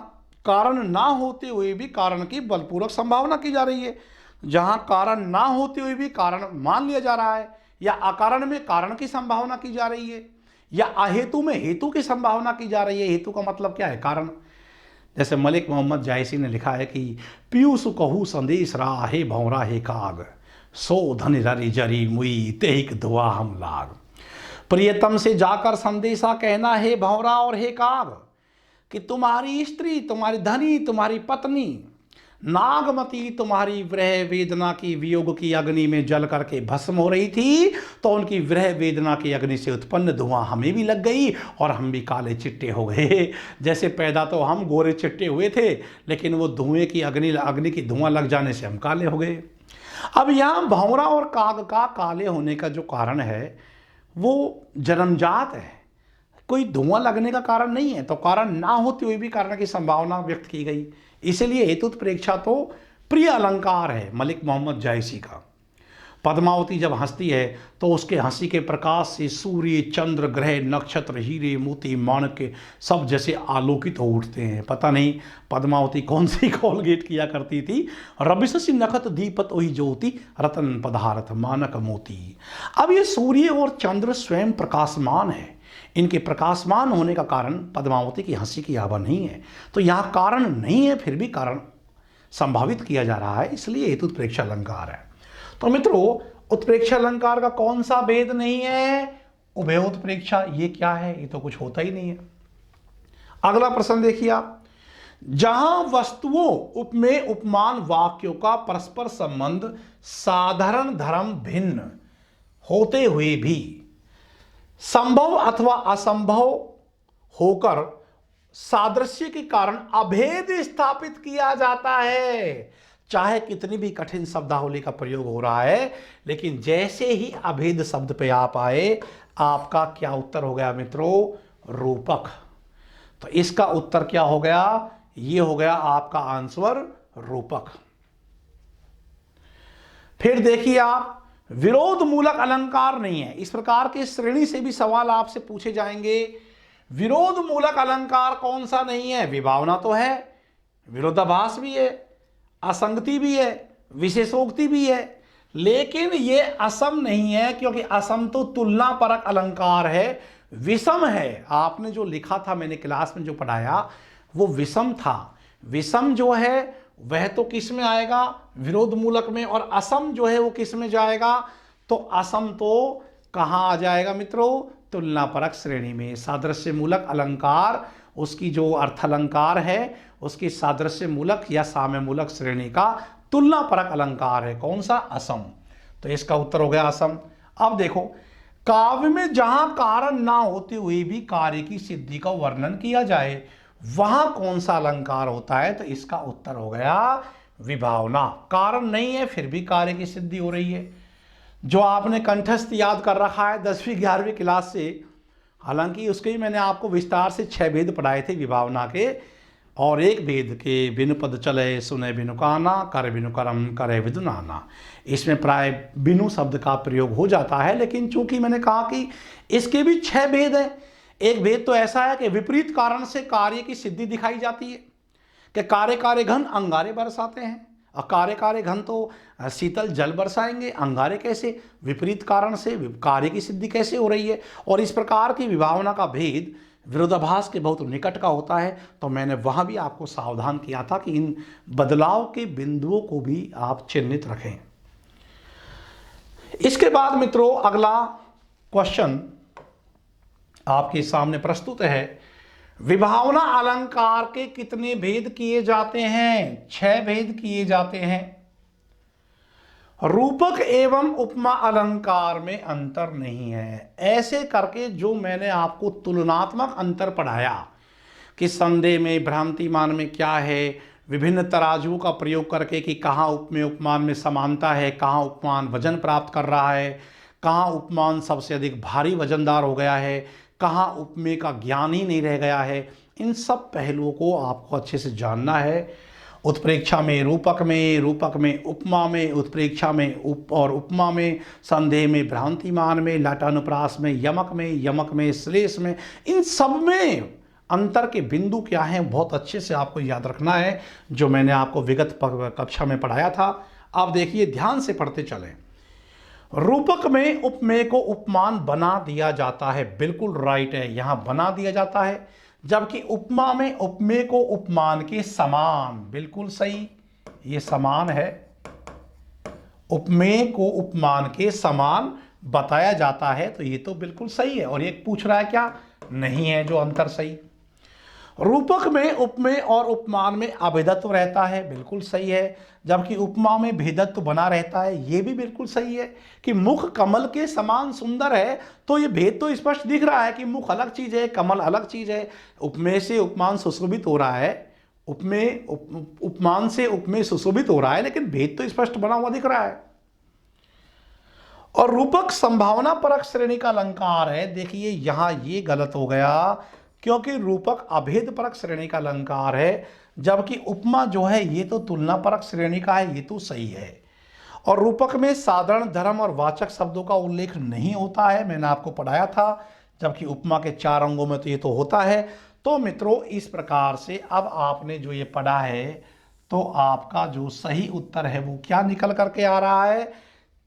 कारण ना होते हुए भी कारण की बलपूर्वक संभावना की जा रही है, जहां कारण ना होते हुए भी कारण मान लिया जा रहा है, या अकारण में कारण की संभावना की जा रही है, या अहेतु में हेतु की संभावना की जा रही है। हेतु का मतलब क्या है, कारण। जैसे मलिक मोहम्मद जायसी ने लिखा है कि पीयूष कहू संदेश राहे भौरा हे काग, सो धन ररी जरी मुई तेहिक दुआ हम लाग। प्रियतम से जाकर संदेशा कहना हे भौरा और हे काग, कि तुम्हारी स्त्री, तुम्हारी धनी, तुम्हारी पत्नी नागमती तुम्हारी विरह वेदना की वियोग की अग्नि में जल करके भस्म हो रही थी, तो उनकी विरह वेदना की अग्नि से उत्पन्न धुआं हमें भी लग गई और हम भी काले चिट्टे हो गए। जैसे पैदा तो हम गोरे चिट्टे हुए थे, लेकिन वो धुएं की अग्नि की धुआं लग जाने से हम काले हो गए। अब यहाँ भंवरा और काग का काले होने का जो कारण है वो जन्मजात है, कोई धुआं लगने का कारण नहीं है, तो कारण ना होते हुए भी कारण की संभावना व्यक्त की गई। इसलिए हेतुत्प्रेक्षा तो प्रिय अलंकार है मलिक मोहम्मद जायसी का। पद्मावती जब हंसती है तो उसके हंसी के प्रकाश से सूर्य, चंद्र, ग्रह, नक्षत्र, हीरे, मोती, माणिक के सब जैसे आलोकित हो उठते हैं। पता नहीं पद्मावती कौन सी कोलगेट किया करती थी। रबिशसी नखत दीपत ओहि ज्योति, रतन पदार्थ मानक मोती। अब ये सूर्य और चंद्र स्वयं प्रकाशमान है, इनके प्रकाशमान होने का कारण पद्मावती की हंसी की आभा नहीं है। तो यहाँ कारण नहीं है, फिर भी कारण संभावित किया जा रहा है, इसलिए हेतुत्प्रेक्षा अलंकार है। तो मित्रों, उत्प्रेक्षा अलंकार का कौन सा भेद नहीं है, उभयोत्प्रेक्षा। ये क्या है, ये तो कुछ होता ही नहीं है। अगला प्रश्न देखिए आप, जहां वस्तुओं में उपमान वाक्यों का परस्पर संबंध साधारण धर्म भिन्न होते हुए भी संभव अथवा असंभव होकर सादृश्य के कारण अभेद स्थापित किया जाता है। चाहे कितनी भी कठिन शब्दावली का प्रयोग हो रहा है, लेकिन जैसे ही अभेद शब्द पे आप आए, आपका क्या उत्तर हो गया मित्रों, रूपक। तो इसका उत्तर क्या हो गया, ये हो गया आपका आंसर रूपक। फिर देखिए आप, विरोध मूलक अलंकार नहीं है। इस प्रकार के श्रेणी से भी सवाल आपसे पूछे जाएंगे। विरोध मूलक अलंकार कौन सा नहीं है, विभावना तो है, विरोधाभास भी है, असंगति भी है, विशेषोक्ति भी है, लेकिन ये असम नहीं है, क्योंकि असम तो तुलना परक अलंकार है, विषम है। आपने जो लिखा था, मैंने क्लास में जो पढ़ाया वो विषम था। विषम जो है वह तो किस में आएगा, विरोध मूलक में, और असम जो है वो किस में जाएगा, तो असम तो कहाँ आ जाएगा मित्रों, तुलना परक श्रेणी में। सादृश्य मूलक अलंकार, उसकी जो अर्थ अलंकार है उसकी सादृश्य मूलक या साम्य मूलक श्रेणी का तुलना परक अलंकार है। कौन सा, असम। तो इसका उत्तर हो गया असम। अब देखो, काव्य में जहां कारण ना होते हुए भी कार्य की सिद्धि का वर्णन किया जाए वहां कौन सा अलंकार होता है, तो इसका उत्तर हो गया विभावना। कारण नहीं है फिर भी कार्य की सिद्धि हो रही है। जो आपने कंठस्थ याद कर रखा है 10वीं 11वीं क्लास से, हालांकि उसके ही मैंने आपको विस्तार से 6 भेद पढ़ाए थे विभावना के, और एक भेद के बिनु पद चले सुने बिनु काना, कर बिनु करम करे विदु नाना। इसमें प्राय बिनु शब्द का प्रयोग हो जाता है, लेकिन चूंकि मैंने कहा कि इसके भी 6 भेद हैं। एक भेद तो ऐसा है कि विपरीत कारण से कार्य की सिद्धि दिखाई जाती है, कि कार्य कार्य घन अंगारे बरसाते हैं, और कार्य कार्य घन तो शीतल जल बरसाएंगे, अंगारे कैसे, विपरीत कारण से कार्य की सिद्धि कैसे हो रही है। और इस प्रकार की विभावना का भेद विरोधाभास के बहुत निकट का होता है। तो मैंने वहां भी आपको सावधान किया था कि इन बदलाव के बिंदुओं को भी आप चिन्हित रखें। इसके बाद मित्रों अगला क्वेश्चन आपके सामने प्रस्तुत है। विभावना अलंकार के कितने भेद किए जाते हैं, 6 भेद किए जाते हैं। रूपक एवं उपमा अलंकार में अंतर नहीं है। ऐसे करके जो मैंने आपको तुलनात्मक अंतर पढ़ाया कि संदेह में, भ्रांतिमान में क्या है, विभिन्न तराजुओं का प्रयोग करके कि कहाँ उपमेय उपमान में समानता है, कहाँ उपमान वजन प्राप्त कर रहा है, कहाँ उपमान सबसे अधिक भारी वजनदार हो गया है, कहाँ उपमेय का ज्ञान ही नहीं रह गया है, इन सब पहलुओं को आपको अच्छे से जानना है। उत्प्रेक्षा में रूपक में, रूपक में उपमा में, उत्प्रेक्षा में और उपमा में, संदेह में, भ्रांतिमान में, लाटानुप्रास में, यमक में श्लेष में, इन सब में अंतर के बिंदु क्या हैं बहुत अच्छे से आपको याद रखना है, जो मैंने आपको विगत कक्षा में पढ़ाया था। अब देखिए ध्यान से पढ़ते चलें। रूपक में उपमेय को उपमान बना दिया जाता है, बिल्कुल राइट है, यहां बना दिया जाता है। जबकि उपमा में उपमेय को उपमान के समान, बिल्कुल सही, ये समान है, उपमेय को उपमान के समान बताया जाता है, तो ये तो बिल्कुल सही है। और ये पूछ रहा है क्या, नहीं है जो अंतर सही। रूपक में उपमेय और उपमान में अभेदत्व रहता है, बिल्कुल सही है। जबकि उपमा में भेदत्व बना रहता है, ये भी बिल्कुल सही है। कि मुख कमल के समान सुंदर है, तो ये भेद तो स्पष्ट दिख रहा है कि मुख अलग चीज है, कमल अलग चीज है। उपमेय से उपमान सुशोभित हो रहा है, उपमान से उपमेय सुशोभित हो रहा है, लेकिन भेद तो स्पष्ट बना हुआ दिख रहा है। और रूपक संभावना परक श्रेणी का अलंकार है। देखिए यहां ये गलत हो गया, क्योंकि रूपक अभेद परक श्रेणी का अलंकार है, जबकि उपमा जो है ये तो तुलना परक श्रेणी का है, ये तो सही है। और रूपक में साधारण धर्म और वाचक शब्दों का उल्लेख नहीं होता है, मैंने आपको पढ़ाया था, जबकि उपमा के 4 अंगों में तो ये तो होता है। तो मित्रों इस प्रकार से अब आपने जो ये पढ़ा है, तो आपका जो सही उत्तर है वो क्या निकल करके आ रहा है,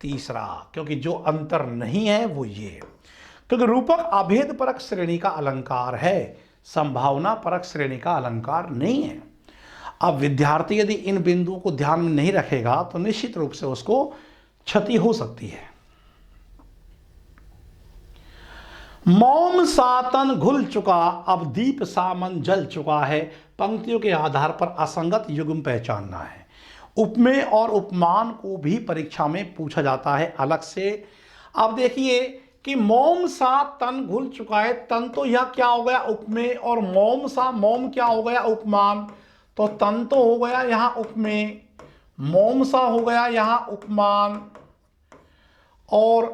तीसरा। क्योंकि जो अंतर नहीं है वो ये, क्योंकि रूपक अभेद परक श्रेणी का अलंकार है, संभावना परक श्रेणी का अलंकार नहीं है। अब विद्यार्थी यदि इन बिंदुओं को ध्यान में नहीं रखेगा तो निश्चित रूप से उसको क्षति हो सकती है। मौन सा तन घुल चुका, अब दीप सा मन जल चुका है। पंक्तियों के आधार पर असंगत युग्म पहचानना है। उपमेय और उपमान को भी परीक्षा में पूछा जाता है अलग से। अब देखिए कि मोम सा तन घुल चुका है, तन तो यह क्या हो गया, उपमेय, और मोम सा, मोम क्या हो गया, उपमान। तो तन तो हो गया यहां उपमेय, मोम सा हो गया यहां उपमान। और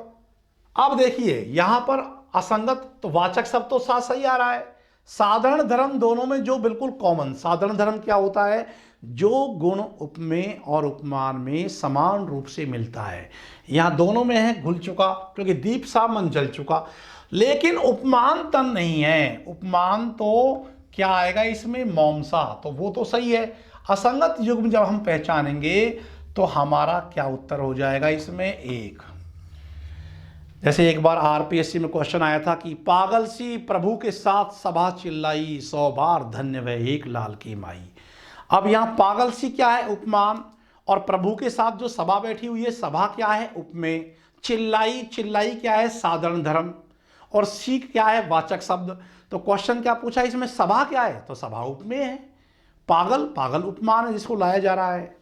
अब देखिए यहां पर असंगत, तो वाचक शब्द तो साथ सही आ रहा है। साधारण धर्म दोनों में जो बिल्कुल कॉमन, साधारण धर्म क्या होता है, जो गुण उपमेय और उपमान में समान रूप से मिलता है, यहां दोनों में है घुल चुका, क्योंकि दीप सा मन जल चुका। लेकिन उपमान तन नहीं है, उपमान तो क्या आएगा इसमें, मोमसा, तो वो तो सही है। असंगत युग्म जब हम पहचानेंगे तो हमारा क्या उत्तर हो जाएगा इसमें? एक। जैसे एक बार आरपीएससी में क्वेश्चन आया था कि पागल सी प्रभु के साथ सभा चिल्लाई, 100 बार धन्य वह एक लाल की माई। अब यहाँ पागल सी क्या है? उपमान। और प्रभु के साथ जो सभा बैठी हुई है, सभा क्या है? उपमेय। चिल्लाई, चिल्लाई क्या है? साधारण धर्म। और सी क्या है? वाचक शब्द। तो क्वेश्चन क्या पूछा इसमें? सभा क्या है? तो सभा उपमेय है। पागल, पागल उपमान है जिसको लाया जा रहा है।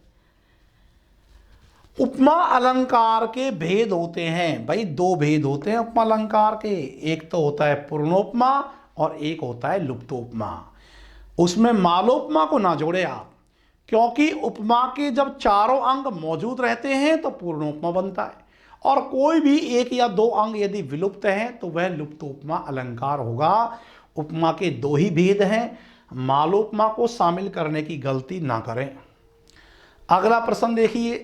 उपमा अलंकार के भेद होते हैं भाई, दो भेद होते हैं उपमा अलंकार के। एक तो होता है पूर्णोपमा और एक होता है लुप्तोपमा। उसमें मालोपमा को ना जोड़े आप, क्योंकि उपमा के जब चारों अंग मौजूद रहते हैं तो पूर्णोपमा बनता है, और कोई भी एक या दो अंग यदि विलुप्त हैं तो वह लुप्तोपमा अलंकार होगा। उपमा के दो ही भेद हैं, मालोपमा को शामिल करने की गलती ना करें। अगला प्रश्न देखिए।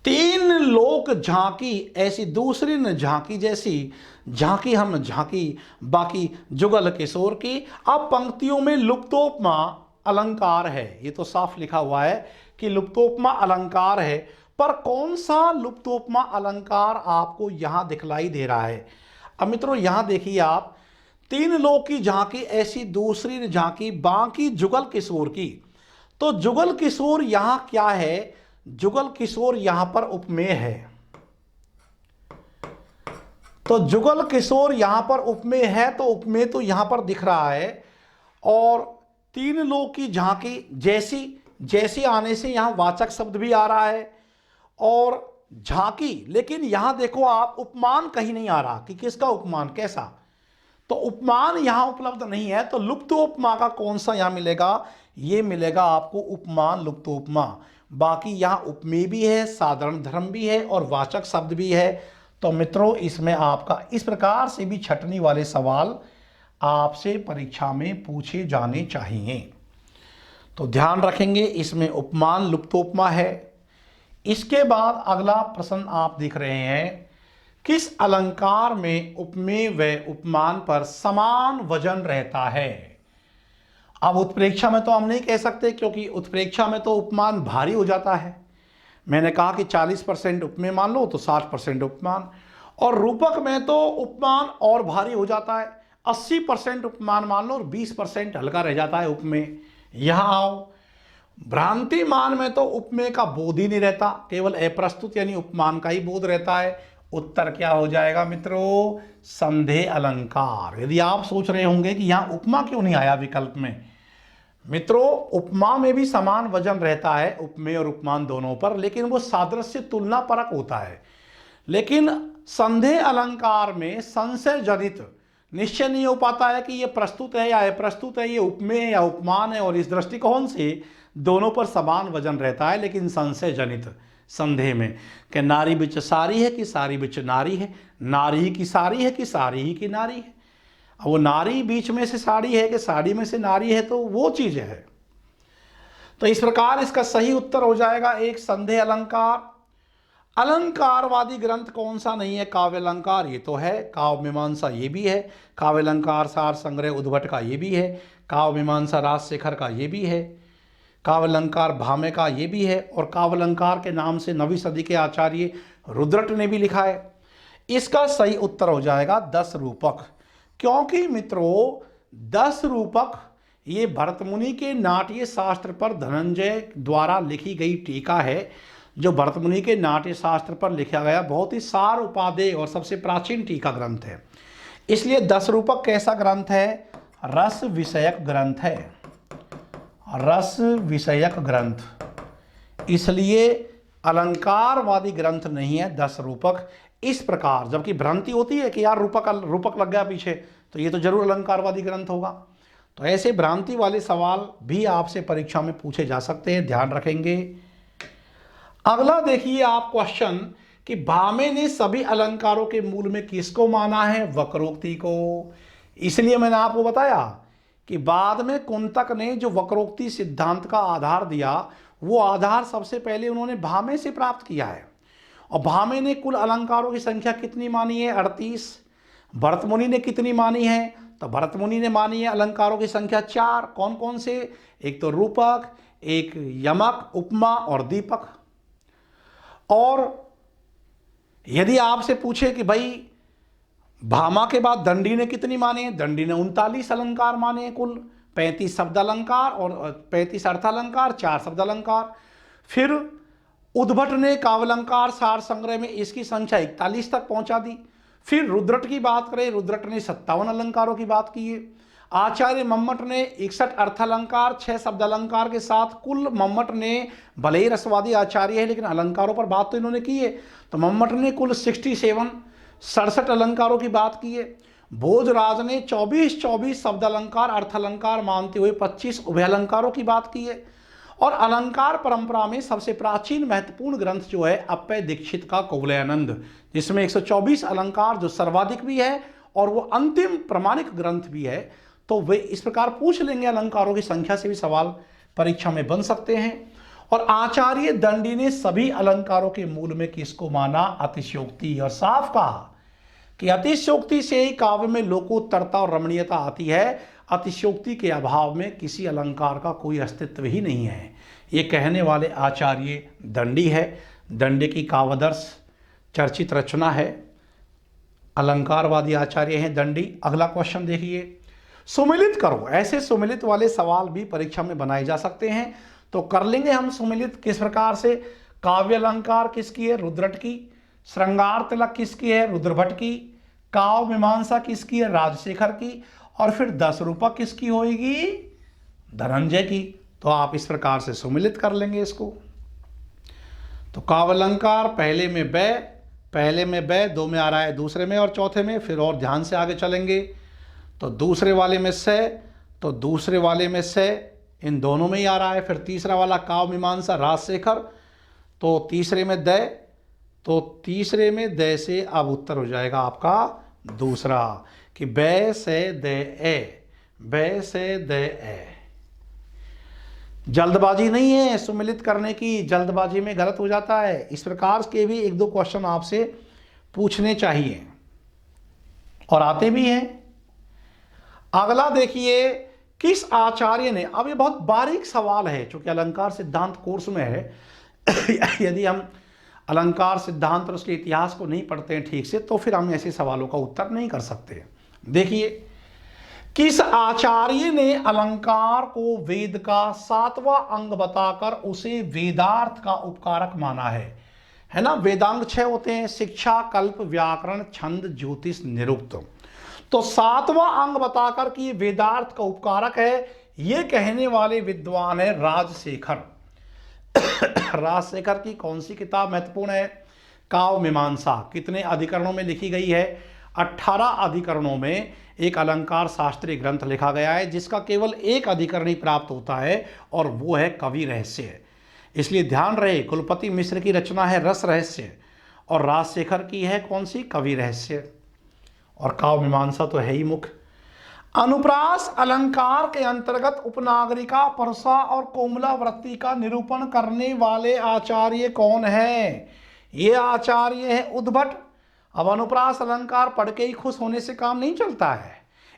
तीन लोक झांकी ऐसी दूसरी न झांकी जैसी, झांकी हम झांकी बाकी जुगल किशोर की। अब पंक्तियों में लुप्तोपमा अलंकार है, ये तो साफ लिखा हुआ है कि लुप्तोपमा अलंकार है, पर कौन सा लुप्तोपमा अलंकार आपको यहां दिखलाई दे रहा है? अब मित्रों यहां देखिए आप, तीन लोक की झांकी ऐसी दूसरी न झांकी बाकी जुगल किशोर की। तो जुगल किशोर यहां क्या है? जुगल किशोर यहां पर उपमेय है। तो जुगल किशोर यहां पर उपमेय है, तो उपमेय तो यहां पर दिख रहा है। और तीन लोक की झांकी जैसी, जैसी आने से यहां वाचक शब्द भी आ रहा है और झांकी, लेकिन यहां देखो आप उपमान कहीं नहीं आ रहा कि किसका उपमान, कैसा। तो उपमान यहां उपलब्ध नहीं है, तो लुप्तोपमा का कौन सा यहां मिलेगा? ये मिलेगा आपको उपमान लुप्तोपमा। बाकी यहां उपमेय भी है, साधारण धर्म भी है और वाचक शब्द भी है। तो मित्रों इसमें आपका इस प्रकार से भी छटनी वाले सवाल आपसे परीक्षा में पूछे जाने चाहिए। तो ध्यान रखेंगे, इसमें उपमान लुप्तोपमा है। इसके बाद अगला प्रश्न आप देख रहे हैं, किस अलंकार में उपमेय व उपमान पर समान वजन रहता है? अब उत्प्रेक्षा में तो हम नहीं कह सकते, क्योंकि उत्प्रेक्षा में तो उपमान भारी हो जाता है। मैंने कहा कि 40% उपमेय मान लो तो 60% उपमान। और रूपक में तो उपमान और भारी हो जाता है, 80% उपमान मान लो और 20% हल्का रह जाता है उपमेय। यहां आओ, भ्रांति मान में तो उपमेय का बोध ही नहीं रहता, केवल अप्रस्तुत यानी उपमान का ही बोध रहता है। उत्तर क्या हो जाएगा मित्रों? संदेह अलंकार। यदि आप सोच रहे होंगे कि यहां उपमा क्यों नहीं आया विकल्प में, मित्रों उपमा में भी समान वजन रहता है, उपमेय और उपमान दोनों पर, लेकिन वो सादृश्य तुलना परक होता है। लेकिन संदेह अलंकार में संशय जनित निश्चय नहीं हो पाता है कि ये प्रस्तुत है या अप्रस्तुत है, ये उपमेय है या उपमान है, और इस दृष्टिकोण से दोनों पर समान वजन रहता है। लेकिन संशय जनित संदेह में कि नारी बिच सारी है कि सारी बिच नारी है, नारी ही की सारी है कि सारी ही की नारी है। अब वो नारी बीच में से साड़ी है कि साड़ी में से नारी है, तो वो चीज है। तो इस प्रकार इसका सही उत्तर हो जाएगा एक, संदेह अलंकार। अलंकारवादी ग्रंथ कौन सा नहीं है? काव्य अलंकार ये तो है, काव्य मीमांसा ये भी है, काव्य अलंकार सार संग्रह उद्भट का ये भी है, काव्य मीमांसा राजशेखर का ये भी है, काव्य अलंकार भामे का ये भी है, और काव्य अलंकार के नाम से 9वीं सदी के आचार्य रुद्रट ने भी लिखा है। इसका सही उत्तर हो जाएगा 10 रूपक, क्योंकि मित्रों 10 रूपक ये भरतमुनि के नाट्य शास्त्र पर धनंजय द्वारा लिखी गई टीका है, जो भरतमुनि के नाट्य शास्त्र पर लिखा गया बहुत ही सार उपादेय और सबसे प्राचीन टीका ग्रंथ है। इसलिए 10 रूपक कैसा ग्रंथ है? रस विषयक ग्रंथ है, रस विषयक ग्रंथ, इसलिए अलंकारवादी ग्रंथ नहीं है 10 रूपक। इस प्रकार जबकि भ्रांति होती है कि यार रूपक लग गया पीछे, तो ये तो जरूर अलंकारवादी ग्रंथ होगा। तो ऐसे भ्रांति वाले सवाल भी आपसे परीक्षा में पूछे जा सकते हैं, ध्यान रखेंगे। अगला देखिए आप क्वेश्चन कि भामे ने सभी अलंकारों के मूल में किसको माना है? वक्रोक्ति को। इसलिए मैंने आपको बताया कि बाद में कुंतक ने जो वक्रोक्ति सिद्धांत का आधार दिया, वो आधार सबसे पहले उन्होंने भामे से प्राप्त किया है। और भामे ने कुल अलंकारों की संख्या कितनी मानी है? 38। भरतमुनि ने कितनी मानी है? तो भरत मुनि ने मानी है अलंकारों की संख्या 4। कौन कौन से? एक तो रूपक, एक यमक, उपमा और दीपक। और यदि आपसे पूछे कि भाई भामा के बाद दंडी ने कितनी माने? दंडी ने 39 अलंकार माने, कुल 35 शब्द अलंकार और 35 अर्थालंकार, 4 शब्द अलंकार। फिर उद्भट ने काव्यालंकार सार संग्रह में इसकी संख्या 41 तक पहुंचा दी। फिर रुद्रट की बात करें, रुद्रट ने 57 अलंकारों की बात की है। आचार्य मम्मट ने 61 अर्थालंकार, 6 शब्द अलंकार के साथ, कुल मम्मट ने भले ही रसवादी आचार्य है लेकिन अलंकारों पर बात तो इन्होंने की है, तो मम्मट ने कुल 67 अलंकारों की बात की है। भोजराज ने 24 शब्द अलंकार अर्थालंकार मानते हुए 25 उभय अलंकारों की बात की है। और अलंकार परंपरा में सबसे प्राचीन महत्वपूर्ण ग्रंथ जो है अप्पय दीक्षित का कुवलयानंद, जिसमें 124 अलंकार जो सर्वाधिक भी है और वो अंतिम प्रमाणिक ग्रंथ भी है। तो वे इस प्रकार पूछ लेंगे, अलंकारों की संख्या से भी सवाल परीक्षा में बन सकते हैं। और आचार्य दंडी ने सभी अलंकारों के मूल में किसको माना? अतिशयोक्ति। और साफ कहा कि अतिशयोक्ति से ही काव्य में लोकोत्तरता और रमणीयता आती है। अतिशयोक्ति के अभाव में किसी अलंकार का कोई अस्तित्व ही नहीं है। ये कहने वाले आचार्य दंडी है। दंडी की काव्यादर्श चर्चित रचना है, अलंकारवादी आचार्य हैं दंडी। अगला क्वेश्चन देखिए, सुमिलित करो। ऐसे सुमिलित वाले सवाल भी परीक्षा में बनाए जा सकते हैं, तो कर लेंगे हम सुमिलित किस प्रकार से। काव्य अलंकार किसकी है? रुद्रट की। श्रृंगार तिलक किसकी है? रुद्रभट्ट की। काव्य मीमांसा किसकी है? राजशेखर की। और फिर 10 रूपक किसकी होगी? धनंजय की। तो आप इस प्रकार से सुमिलित कर लेंगे इसको। तो काव्य अलंकार पहले में बै, 2 में आ रहा है, दूसरे में और चौथे में। फिर और ध्यान से आगे चलेंगे तो दूसरे वाले में से, तो दूसरे वाले में से, इन दोनों में ही आ रहा है। फिर तीसरा वाला काव्य मीमांसा राजशेखर, तो तीसरे में दय, तो तीसरे में दय से अब उत्तर हो जाएगा आपका दूसरा कि बै से दय ए, बै से दय ए। जल्दबाजी नहीं है सुमिलित करने की, जल्दबाजी में गलत हो जाता है। इस प्रकार के भी 1-2 क्वेश्चन आपसे पूछने चाहिए और आते भी हैं। अगला देखिए, किस आचार्य ने, अब ये बहुत बारीक सवाल है चूंकि अलंकार सिद्धांत कोर्स में है यदि हम अलंकार सिद्धांत और उसके इतिहास को नहीं पढ़ते हैं ठीक से तो फिर हम ऐसे सवालों का उत्तर नहीं कर सकते। देखिए, किस आचार्य ने अलंकार को वेद का 7वां अंग बताकर उसे वेदार्थ का उपकारक माना है ना। वेदांग 6 होते हैं, शिक्षा, कल्प, व्याकरण, छंद, ज्योतिष, निरुक्त। तो 7वां अंग बताकर कि वेदार्थ का उपकारक है, ये कहने वाले विद्वान है राजशेखर। राजशेखर की कौन सी किताब महत्वपूर्ण है? काव्य मीमांसा। कितने अधिकरणों में लिखी गई है? 18 अधिकरणों में एक अलंकार शास्त्रीय ग्रंथ लिखा गया है जिसका केवल एक अधिकरण ही प्राप्त होता है और वो है कवि रहस्य। इसलिए ध्यान रहे, कुलपति मिश्र की रचना है रस रहस्य और राजशेखर की है कौन सी? कवि रहस्य। और काव्य मीमांसा तो है ही मुख्य। अनुप्रास अलंकार के अंतर्गत उपनागरिका, परसा और कोमला वृत्ति का निरूपण करने वाले आचार्य कौन है? ये आचार्य है उद्भट। अब अनुप्रास अलंकार पढ़ के ही खुश होने से काम नहीं चलता है,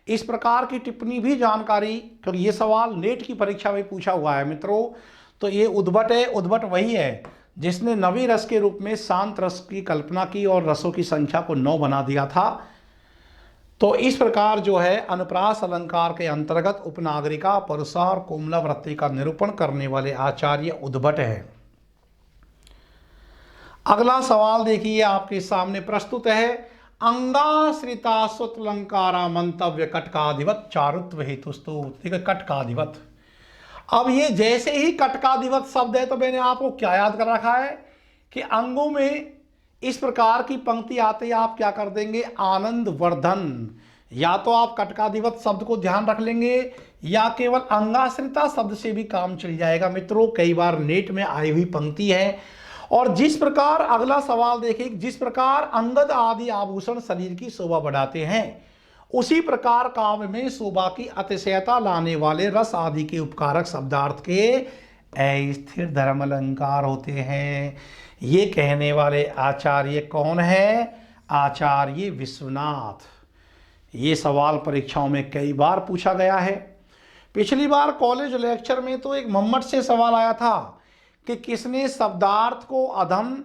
इस प्रकार की टिप्पणी भी जानकारी, क्योंकि ये सवाल नेट की परीक्षा में पूछा हुआ है मित्रों। तो ये उद्भट है, उद्भट वही है जिसने नवी रस के रूप में शांत रस की कल्पना की और रसों की संख्या को 9 बना दिया था। तो इस प्रकार जो है अनुप्रास अलंकार के अंतर्गत उपनागरिका, परसा और कोमला वृत्ति का निरूपण करने वाले आचार्य उद्भट है। अगला सवाल देखिए आपके सामने प्रस्तुत है, अंगाश्रिता स्वतलंकारा मंतव्य कटकाधिवत चारुत्व हेतुस्तु। ठीक है, कटकाधिवत। अब ये जैसे ही कटकाधिवत शब्द है तो मैंने आपको क्या याद कर रखा है कि अंगों में इस प्रकार की पंक्ति आते ही आप क्या कर देंगे? आनंद वर्धन। या तो आप कटकाधिवत शब्द को ध्यान रख लेंगे या केवल अंगाश्रिता शब्द से भी काम चल जाएगा मित्रों। कई बार नेट में आई हुई पंक्ति है। और जिस प्रकार अगला सवाल देखिए, जिस प्रकार अंगद आदि आभूषण शरीर की शोभा बढ़ाते हैं उसी प्रकार काव्य में शोभा की अतिशयता लाने वाले रस आदि के उपकारक शब्दार्थ के अस्थिर धर्म अलंकार होते हैं। ये कहने वाले आचार्य कौन है? आचार्य विश्वनाथ। ये सवाल परीक्षाओं में कई बार पूछा गया है। पिछली बार कॉलेज लेक्चर में तो एक मम्मट से सवाल आया था कि किसने शब्दार्थ को अधम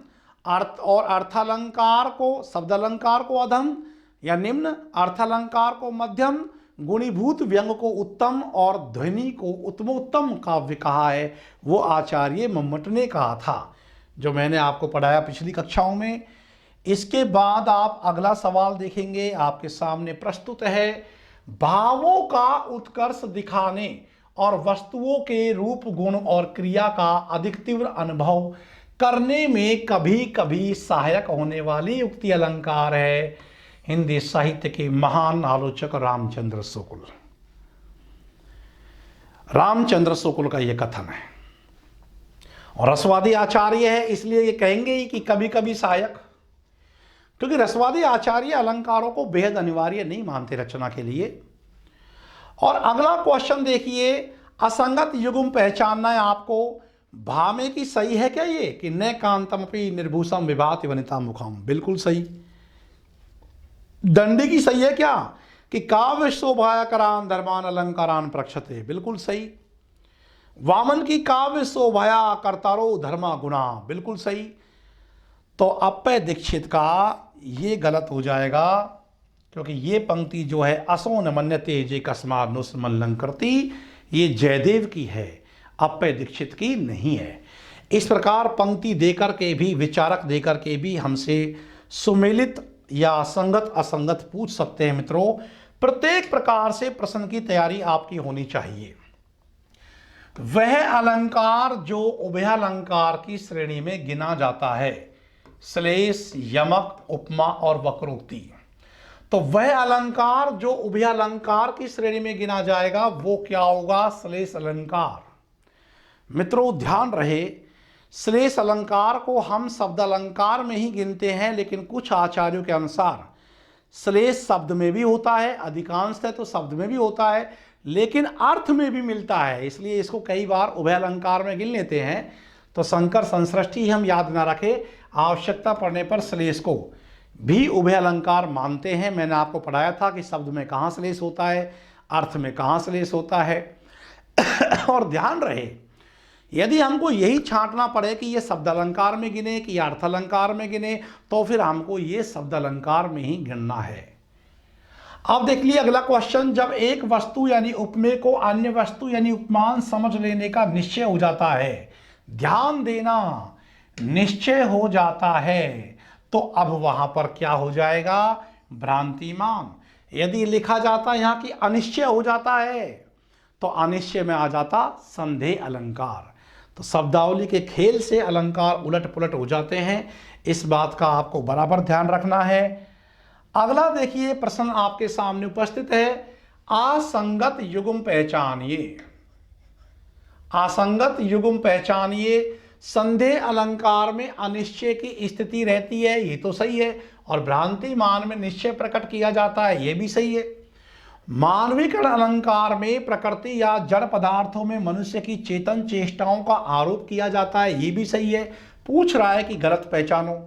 अर्थ और अर्थालंकार को शब्दालंकार को अधम या निम्न, अर्थालंकार को मध्यम, गुणीभूत व्यंग को उत्तम और ध्वनि को उत्तमोत्तम काव्य कहा है। वो आचार्य मम्मट ने कहा था, जो मैंने आपको पढ़ाया पिछली कक्षाओं में। इसके बाद आप अगला सवाल देखेंगे, आपके सामने प्रस्तुत है। भावों का उत्कर्ष दिखाने और वस्तुओं के रूप, गुण और क्रिया का अधिक तीव्र अनुभव करने में कभी कभी सहायक होने वाली युक्ति अलंकार है। हिंदी साहित्य के महान आलोचक रामचंद्र शुक्ल, रामचंद्र शुक्ल का यह कथन है और रसवादी आचार्य है, इसलिए ये कहेंगे ही कि कभी कभी सहायक, क्योंकि रसवादी आचार्य अलंकारों को बेहद अनिवार्य नहीं मानते रचना के लिए। और अगला क्वेश्चन देखिए, असंगत युग्म पहचानना है आपको। भामे की सही है क्या ये कि न कांतमपि निर्भूषम विभाति वनिता मुखम, बिल्कुल सही। दंडी की सही है क्या कि काव्य शोभायाकरान धर्मान अलंकारान प्रक्षते, बिल्कुल सही। वामन की काव्य शोभाया कर्तारो धर्मा गुणा, बिल्कुल सही। तो अप्पय दीक्षित का ये गलत हो जाएगा, क्योंकि ये पंक्ति जो है असो न मन्यते जे कस्माद नुस्मल्लंकृति, ये जयदेव की है, अप्पय दीक्षित की नहीं है। इस प्रकार पंक्ति देकर के भी, विचारक देकर के भी हमसे सुमेलित या संगत असंगत पूछ सकते हैं। मित्रों, प्रत्येक प्रकार से प्रश्न की तैयारी आपकी होनी चाहिए। वह अलंकार जो उभयालंकार की श्रेणी में गिना जाता है, श्लेष, यमक, उपमा और वक्रोक्ति, तो वह अलंकार जो उभयालंकार की श्रेणी में गिना जाएगा वो क्या होगा? श्लेष अलंकार। मित्रों ध्यान रहे, श्लेष अलंकार को हम शब्द अलंकार में ही गिनते हैं, लेकिन कुछ आचार्यों के अनुसार श्लेष शब्द में भी होता है, अधिकांशतः तो शब्द में भी होता है, लेकिन अर्थ में भी मिलता है, इसलिए इसको कई बार उभय अलंकार में गिन लेते हैं। तो शंकर संसृष्टि हम याद ना रखें, आवश्यकता पड़ने पर श्लेष को भी उभय अलंकार मानते हैं। मैंने आपको पढ़ाया था कि शब्द में कहाँ श्लेष होता है, अर्थ में कहाँ श्लेष होता है। और ध्यान रहे, यदि हमको यही छांटना पड़े कि ये शब्द अलंकार में गिने कि अर्थ अलंकार में गिने, तो फिर हमको ये शब्द अलंकार में ही गिनना है। अब देख लिए अगला क्वेश्चन, जब एक वस्तु यानी उपमेय को अन्य वस्तु यानी उपमान समझ लेने का निश्चय हो जाता है, ध्यान देना, निश्चय हो जाता है, तो अब वहां पर क्या हो जाएगा? भ्रांतिमान। यदि लिखा जाता यहां कि अनिश्चय हो जाता है, तो अनिश्चय में आ जाता संदेह अलंकार। तो शब्दावली के खेल से अलंकार उलट पुलट हो जाते हैं, इस बात का आपको बराबर ध्यान रखना है। अगला देखिए प्रश्न आपके सामने उपस्थित है, असंगत युग्म पहचानिए। असंगत युग्म पहचानिए। संदेह अलंकार में अनिश्चय की स्थिति रहती है, ये तो सही है, और भ्रांति मान में निश्चय प्रकट किया जाता है, ये भी सही है। मानवीकरण अलंकार में प्रकृति या जड़ पदार्थों में मनुष्य की चेतन चेष्टाओं का आरोप किया जाता है, ये भी सही है। पूछ रहा है कि गलत पहचानो।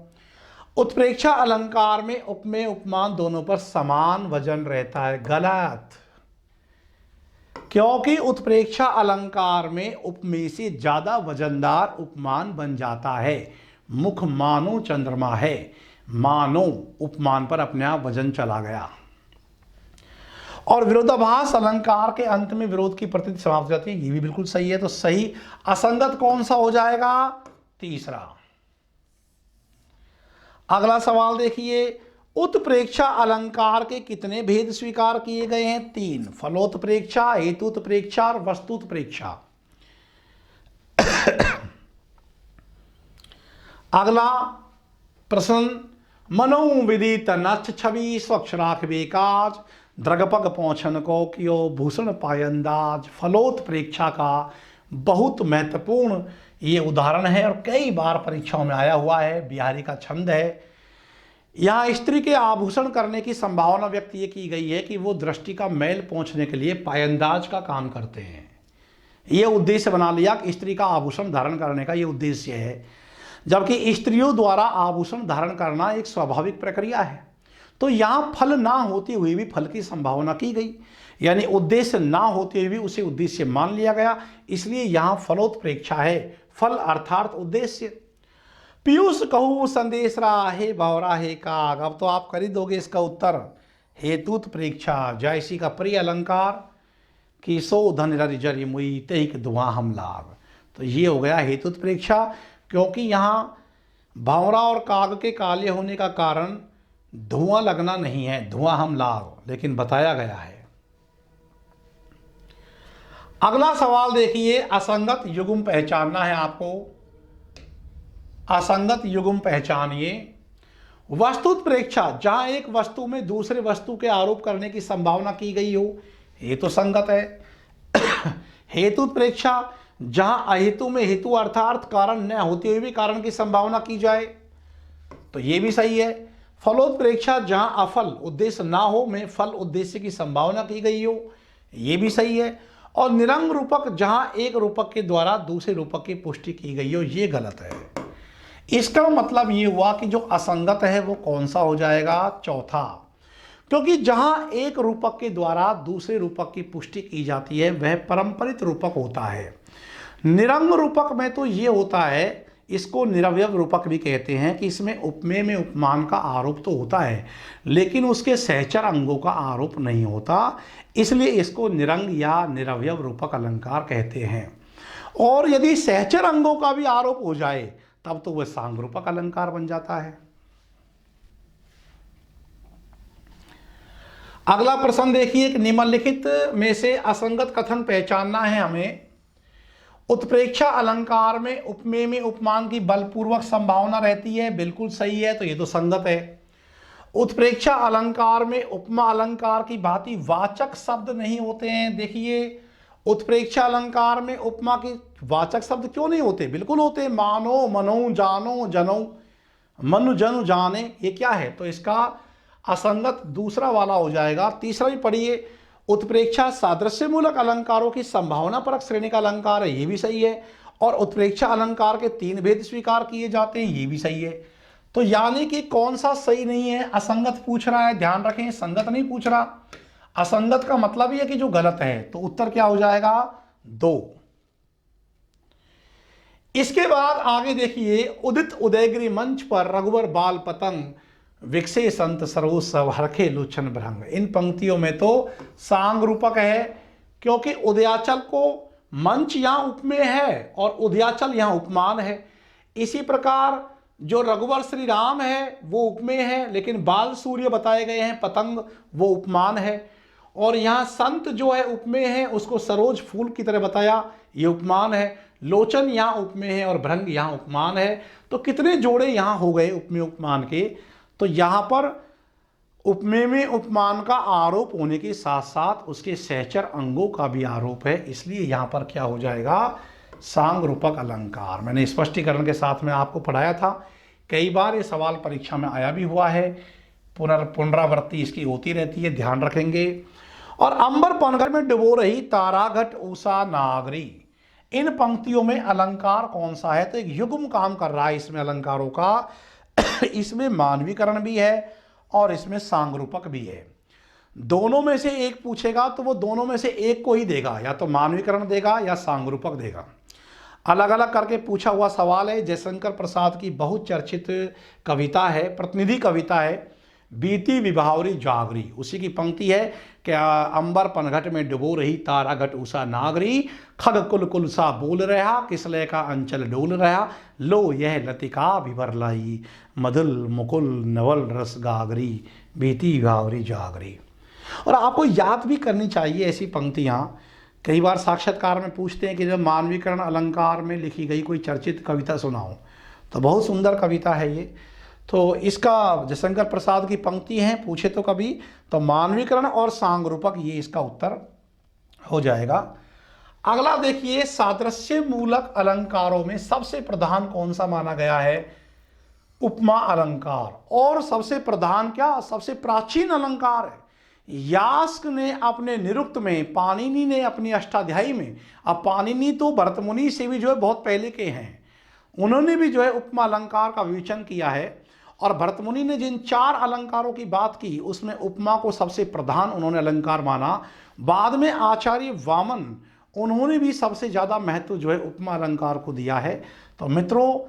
उत्प्रेक्षा अलंकार में उपमेय उपमान दोनों पर समान वजन रहता है, गलत, क्योंकि उत्प्रेक्षा अलंकार में उपमेय से ज्यादा वजनदार उपमान बन जाता है। मुख मानो चंद्रमा है, मानो उपमान पर अपने आप वजन चला गया। और विरोधाभास अलंकार के अंत में विरोध की प्रतीति समाप्त हो जाती है, ये भी बिल्कुल सही है। तो सही असंगत कौन सा हो जाएगा? तीसरा। अगला सवाल देखिए, उत्प्रेक्षा अलंकार के कितने भेद स्वीकार किए गए हैं? 3। फलोत्प्रेक्षा, हेतुत्प्रेक्षा और वस्तुत्प्रेक्षा। अगला प्रश्न, मनोविदित नच्छ छवि स्वच्छ राखबे काज, द्रगपग पहुंचन को कियो भूषण पायंदाज। फलोत्प्रेक्षा का बहुत महत्वपूर्ण ये उदाहरण है और कई बार परीक्षाओं में आया हुआ है, बिहारी का छंद है। यहाँ स्त्री के आभूषण करने की संभावना व्यक्त ये की गई है कि वो दृष्टि का मैल पहुंचने के लिए पायंदाज का काम करते हैं। ये उद्देश्य बना लिया कि स्त्री का आभूषण धारण करने का ये उद्देश्य है, जबकि स्त्रियों द्वारा आभूषण धारण करना एक स्वाभाविक प्रक्रिया है। तो यहाँ फल ना होते हुए भी फल की संभावना की गई, यानी उद्देश्य ना होते हुए भी उसे उद्देश्य मान लिया गया, इसलिए यहाँ फलोत्प्रेक्षा है। फल अर्थात उद्देश्य। पीयूष कहू संदेश राहे भवरा हे काग। अब तो आप कर ही दोगे इसका उत्तर। हेतुत प्रेक्षा जैसी का प्रिय अलंकार कि सो धन ररि जरि मुई तेहिक धुआं हम लाग। तो ये हो गया हेतुत प्रेक्षा, क्योंकि यहाँ भंवरा और काग के काले होने का कारण धुआं लगना नहीं है, धुआं हम लाग लेकिन बताया गया है। अगला सवाल देखिए, असंगत युग्म पहचानना है आपको। असंगत युग्म पहचानिए। वस्तुत्प्रेक्षा, जहां एक वस्तु में दूसरे वस्तु के आरोप करने की संभावना की गई हो, ये तो संगत है। हेतुत्प्रेक्षा, जहां अहेतु में हेतु अर्थात कारण न होते हुए भी कारण की संभावना की जाए, तो ये भी सही है। फलोत्प्रेक्षा, जहां अफल उद्देश्य ना हो में फल उद्देश्य की संभावना की गई हो, ये भी सही है। और निरंग रूपक, जहां एक रूपक के द्वारा दूसरे रूपक की पुष्टि की गई हो, ये गलत है। इसका मतलब ये हुआ कि जो असंगत है वो कौन सा हो जाएगा? चौथा। क्योंकि जहां एक रूपक के द्वारा दूसरे रूपक की पुष्टि की जाती है वह परंपरित रूपक होता है। निरंग रूपक में तो ये होता है, इसको निरवयव रूपक भी कहते हैं, कि इसमें उपमेय में उपमान का आरोप तो होता है लेकिन उसके सहचर अंगों का आरोप नहीं होता, इसलिए इसको निरंग या निरवयव रूपक अलंकार कहते हैं। और यदि सहचर अंगों का भी आरोप हो जाए तब तो वह सांग रूपक अलंकार बन जाता है। अगला प्रश्न देखिए कि निम्नलिखित में से असंगत कथन पहचानना है हमें। उत्प्रेक्षा अलंकार में उपमेय में उपमान की बलपूर्वक संभावना रहती है, बिल्कुल सही है, तो ये तो संगत है। उत्प्रेक्षा अलंकार में उपमा अलंकार की भांति वाचक शब्द नहीं होते हैं। देखिए, उत्प्रेक्षा अलंकार में उपमा की वाचक शब्द क्यों नहीं होते? बिल्कुल होते। मानो, मनो, जानो, जनो, मनु, जनु, जाने, ये क्या है? तो इसका असंगत दूसरा वाला हो जाएगा। तीसरा भी पढ़िए, उत्प्रेक्षा सादृश्य मूलक अलंकारों की संभावना परक श्रेणी का अलंकार है, ये भी सही है। और उत्प्रेक्षा अलंकार के 3 भेद स्वीकार किए जाते हैं, ये भी सही है। तो यानी कि कौन सा सही नहीं है? असंगत पूछ रहा है, ध्यान रखें, संगत नहीं पूछ रहा। असंगत का मतलब ही है कि जो गलत है, तो उत्तर क्या हो जाएगा? 2। इसके बाद आगे देखिए, उदित उदयगिरी मंच पर रघुवर बाल पतंग विकसे संत सरोत्सव हरखे लोचन भ्रंग। इन पंक्तियों में तो सांग रूपक है, क्योंकि उदयाचल को मंच यहां उपमेय है और उदयाचल यहां उपमान है। इसी प्रकार जो रघुवर श्री राम है वो उपमेय है, लेकिन बाल सूर्य बताए गए हैं पतंग, वो उपमान है। और यहाँ संत जो है उपमेय है, उसको सरोज फूल की तरह बताया, ये उपमान है। लोचन यहाँ उपमेय है और भ्रंग यहाँ उपमान है। तो कितने जोड़े यहाँ हो गए उपमेय उपमान के? तो यहाँ पर उपमेय में उपमान का आरोप होने के साथ साथ उसके सहचर अंगों का भी आरोप है, इसलिए यहाँ पर क्या हो जाएगा? सांग रूपक अलंकार। मैंने स्पष्टीकरण के साथ में आपको पढ़ाया था, कई बार ये सवाल परीक्षा में आया भी हुआ है, पुनरावृत्ति इसकी होती रहती है, ध्यान रखेंगे। और अंबर पनघट में डुबो रही तारा घट उषा नागरी, इन पंक्तियों में अलंकार कौन सा है? तो एक युग्म काम कर रहा है इसमें अलंकारों का। इसमें मानवीकरण भी है और इसमें सांग रूपक भी है। दोनों में से एक पूछेगा तो वो दोनों में से एक को ही देगा, या तो मानवीकरण देगा या सांग रूपक देगा। अलग अलग करके पूछा हुआ सवाल है। जयशंकर प्रसाद की बहुत चर्चित कविता है, प्रतिनिधि कविता है, बीती विभावरी जागरी। उसी की पंक्ति है कि अंबर पनघट में डुबो रही तारा घट उषा नागरी, खग कुल कुल सा बोल रहा, किसले का अंचल डोल रहा, लो यह लतिका विभर लाई, मधुल मुकुल नवल रस गागरी, बीती विभावरी जागरी। और आपको याद भी करनी चाहिए ऐसी पंक्तियाँ। कई बार साक्षात्कार में पूछते हैं कि जब मानवीकरण अलंकार में लिखी गई कोई चर्चित कविता सुनाओ, तो बहुत सुंदर कविता है ये। तो इसका जयशंकर प्रसाद की पंक्ति हैं, पूछे तो कभी, तो मानवीकरण और सांग रूपक ये इसका उत्तर हो जाएगा। अगला देखिए, सादृश्य मूलक अलंकारों में सबसे प्रधान कौन सा माना गया है? उपमा अलंकार। और सबसे प्रधान क्या, सबसे प्राचीन अलंकार है। यास्क ने अपने निरुक्त में, पाणिनि ने अपनी अष्टाध्यायी में, अब पाणिनि तो भरतमुनि से भी जो है बहुत पहले के हैं, उन्होंने भी जो है उपमा अलंकार का विवेचन किया है। और भरत मुनि ने जिन 4 अलंकारों की बात की उसमें उपमा को सबसे प्रधान उन्होंने अलंकार माना। बाद में आचार्य वामन उन्होंने भी सबसे ज़्यादा महत्व जो है उपमा अलंकार को दिया है। तो मित्रों,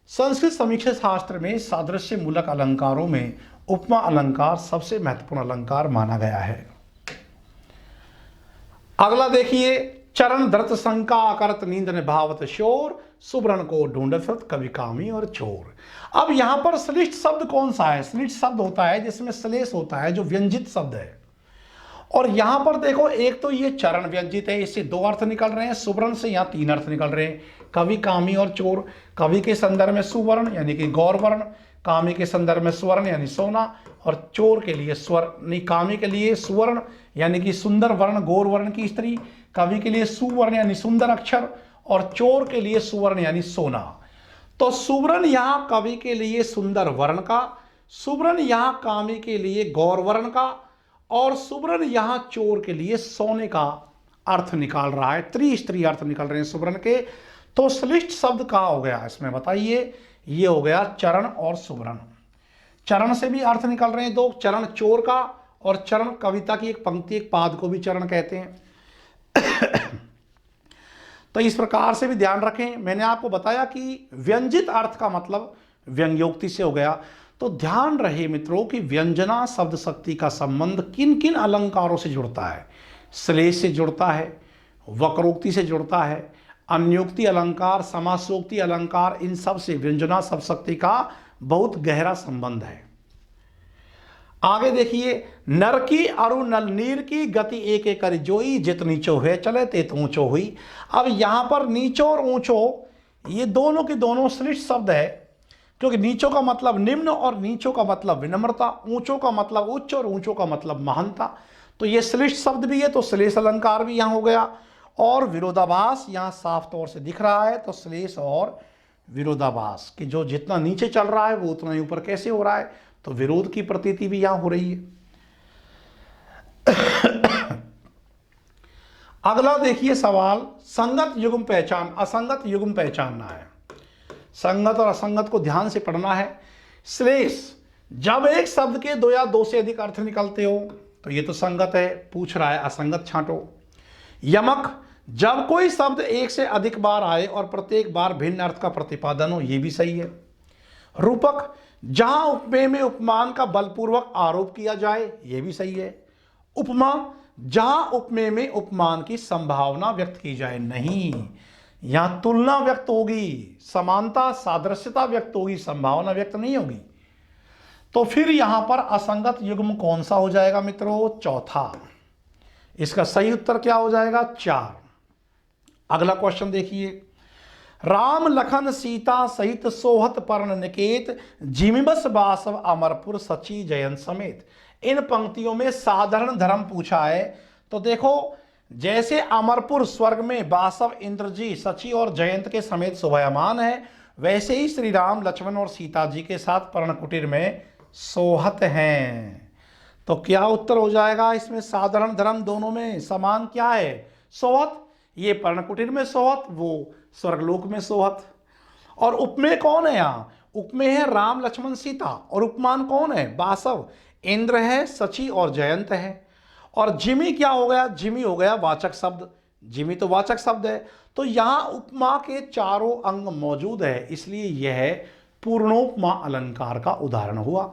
संस्कृत समीक्षा शास्त्र में सादृश्य मूलक अलंकारों में उपमा अलंकार सबसे महत्वपूर्ण अलंकार माना गया है। अगला देखिए, चरण धरत शंका करत नींद निभावत शोर, सुब्रन को ढूंढत कवि कामी और चोर। अब यहां पर श्लिष्ट शब्द कौन सा है? श्लिष्ट शब्द होता है जिसमें श्लेष होता है, जो व्यंजित शब्द है। और यहां पर देखो, एक तो ये चरण व्यंजित है, इससे 2 अर्थ निकल रहे हैं। सुब्रन से यहां 3 अर्थ निकल रहे हैं। कवि कामी और चोर, कवि के संदर्भ में सुवर्ण यानी कि गौरवर्ण, कामी के संदर्भ में स्वर्ण यानी सोना, और चोर के लिए स्वर्ण, कामी के लिए सुवर्ण यानी कि सुंदर वर्ण, गौरवर्ण की स्त्री, कवि के लिए सुवर्ण यानी सुंदर अक्षर, और चोर के लिए सुवर्ण यानी सोना। तो सुवर्ण यहां कवि के लिए सुंदर वर्ण का, सुवर्ण यहां कामी के लिए गौरवर्ण का, और सुवर्ण यहां चोर के लिए सोने का अर्थ निकाल रहा है। त्रिस्त्री अर्थ निकल रहे हैं सुवर्ण के। तो श्लिष्ट शब्द कहाँ हो गया इसमें बताइए? ये हो गया चरण और सुवर्ण। चरण से भी अर्थ निकल रहे हैं 2, चरण चोर का, और चरण कविता की एक पंक्ति, एक पाद को भी चरण कहते हैं। तो इस प्रकार से भी ध्यान रखें। मैंने आपको बताया कि व्यंजित अर्थ का मतलब व्यंग्योक्ति से हो गया। तो ध्यान रहे मित्रों कि व्यंजना शब्द शक्ति का संबंध किन किन अलंकारों से जुड़ता है। श्लेष से जुड़ता है, वक्रोक्ति से जुड़ता है, अन्योक्ति अलंकार, समासोक्ति अलंकार, इन सब से व्यंजना शब्द शक्ति का बहुत गहरा संबंध है। आगे देखिए, नर की अरु नल नीर की गति एक एक करी जोई, जित नीचो है चले तेत ऊंचो हुई। अब यहां पर नीचो और ऊंचो ये दोनों के दोनों श्लिष्ट शब्द है, क्योंकि नीचो का मतलब निम्न और नीचो का मतलब विनम्रता, ऊंचो का मतलब उच्च और ऊंचो का मतलब महानता। तो ये श्लिष्ट शब्द भी है, तो श्लेष अलंकार भी यहां हो गया। और विरोधाभास यहां साफ तौर से दिख रहा है। तो श्लेष और विरोधाभास कि जो जितना नीचे चल रहा है वो उतना ही ऊपर कैसे हो रहा है, तो विरोध की प्रतीति भी यहां हो रही है। अगला देखिए सवाल, संगत युग्म पहचान, असंगत युग्म पहचानना है। संगत और असंगत को ध्यान से पढ़ना है। श्लेष, जब एक शब्द के 2 या 2 से अधिक अर्थ निकलते हो तो ये तो संगत है, पूछ रहा है असंगत छांटो। यमक, जब कोई शब्द 1 से अधिक बार आए और प्रत्येक बार भिन्न अर्थ का प्रतिपादन हो, ये भी सही है। रूपक, जहां उपमेय में उपमान का बलपूर्वक आरोप किया जाए, यह भी सही है। उपमा, जहां उपमेय में उपमान की संभावना व्यक्त की जाए, नहीं, यहां तुलना व्यक्त होगी, समानता सादृश्यता व्यक्त होगी, संभावना व्यक्त नहीं होगी। तो फिर यहां पर असंगत युग्म कौन सा हो जाएगा मित्रों? चौथा। इसका सही उत्तर क्या हो जाएगा? 4। अगला क्वेश्चन देखिए, राम लखन सीता सहित सोहत पर्ण निकेत, जिमिबस बासव अमरपुर सची जयंत समेत। इन पंक्तियों में साधारण धर्म पूछा है। तो देखो, जैसे अमरपुर स्वर्ग में बासव इंद्र जी सची और जयंत के समेत शोभायमान है, वैसे ही श्री राम लक्ष्मण और सीता जी के साथ पर्णकुटीर में सोहत हैं। तो क्या उत्तर हो जाएगा इसमें? साधारण धर्म दोनों में समान क्या है? सोहत। ये पर्णकुटीर में सोहत, वो स्वर्गलोक में सोहत। और उपमेय कौन है यहाँ? उपमेय है राम लक्ष्मण सीता, और उपमान कौन है? बासव, इंद्र है, सची और जयंत है। और जिमी क्या हो गया? जिमी हो गया वाचक शब्द, जिमी तो वाचक शब्द है। तो यहाँ उपमा के चारों अंग मौजूद है, इसलिए यह पूर्णोपमा अलंकार का उदाहरण हुआ।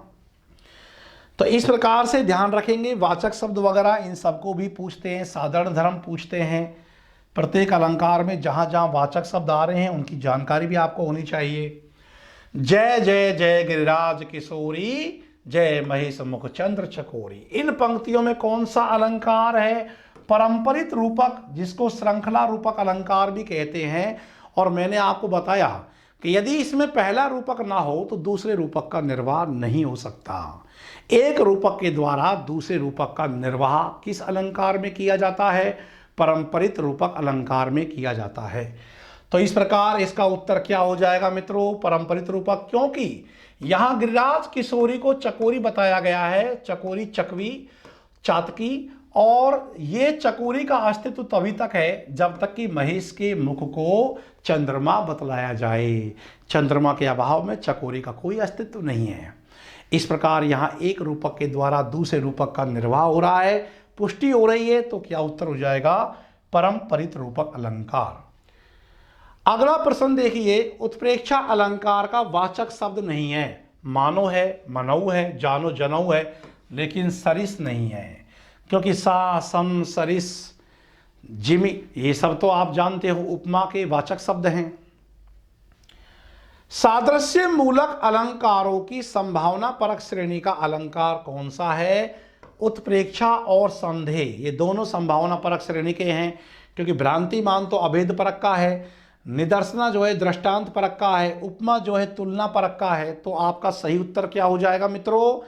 तो इस प्रकार से ध्यान रखेंगे, वाचक शब्द वगैरह इन सबको भी पूछते हैं, साधारण धर्म पूछते हैं। प्रत्येक अलंकार में जहां जहां वाचक शब्द आ रहे हैं उनकी जानकारी भी आपको होनी चाहिए। जय जय जय गिरिराज किशोरी, जय महेश मुख चंद्र चकोरी। इन पंक्तियों में कौन सा अलंकार है? परंपरित रूपक, जिसको श्रृंखला रूपक अलंकार भी कहते हैं। और मैंने आपको बताया कि यदि इसमें पहला रूपक ना हो तो दूसरे रूपक का निर्वाह नहीं हो सकता। एक रूपक के द्वारा दूसरे रूपक का निर्वाह किस अलंकार में किया जाता है? परंपरित रूपक अलंकार में किया जाता है। तो इस प्रकार इसका उत्तर क्या हो जाएगा मित्रों? परंपरित रूपक, क्योंकि यहां गिरिराज किशोरी को चकोरी बताया गया है। चकोरी चकवी, चातकी और ये चकोरी का अस्तित्व तभी तक है जब तक कि महेश के मुख को चंद्रमा बतलाया जाए। चंद्रमा के अभाव में चकोरी का कोई अस्तित्व नहीं है। इस प्रकार यहाँ एक रूपक के द्वारा दूसरे रूपक का निर्वाह हो रहा है, पुष्टि हो रही है। तो क्या उत्तर हो जाएगा? परम्परित रूपक अलंकार। अगला प्रश्न देखिए, उत्प्रेक्षा अलंकार का वाचक शब्द नहीं है। मानो है, मनऊ है, जानो जनऊ है, लेकिन सरिस नहीं है, क्योंकि सा, सम, सरिस, जिमी ये सब तो आप जानते हो उपमा के वाचक शब्द हैं। सादृश्य मूलक अलंकारों की संभावना परक श्रेणी का अलंकार कौन सा है? उत्प्रेक्षा और संदेह ये दोनों संभावना परक श्रेणी के हैं, क्योंकि भ्रांतिमान तो अभेद परक का है, निदर्शना जो है दृष्टांत परक का है, उपमा जो है तुलना परक का है। तो आपका सही उत्तर क्या हो जाएगा मित्रों?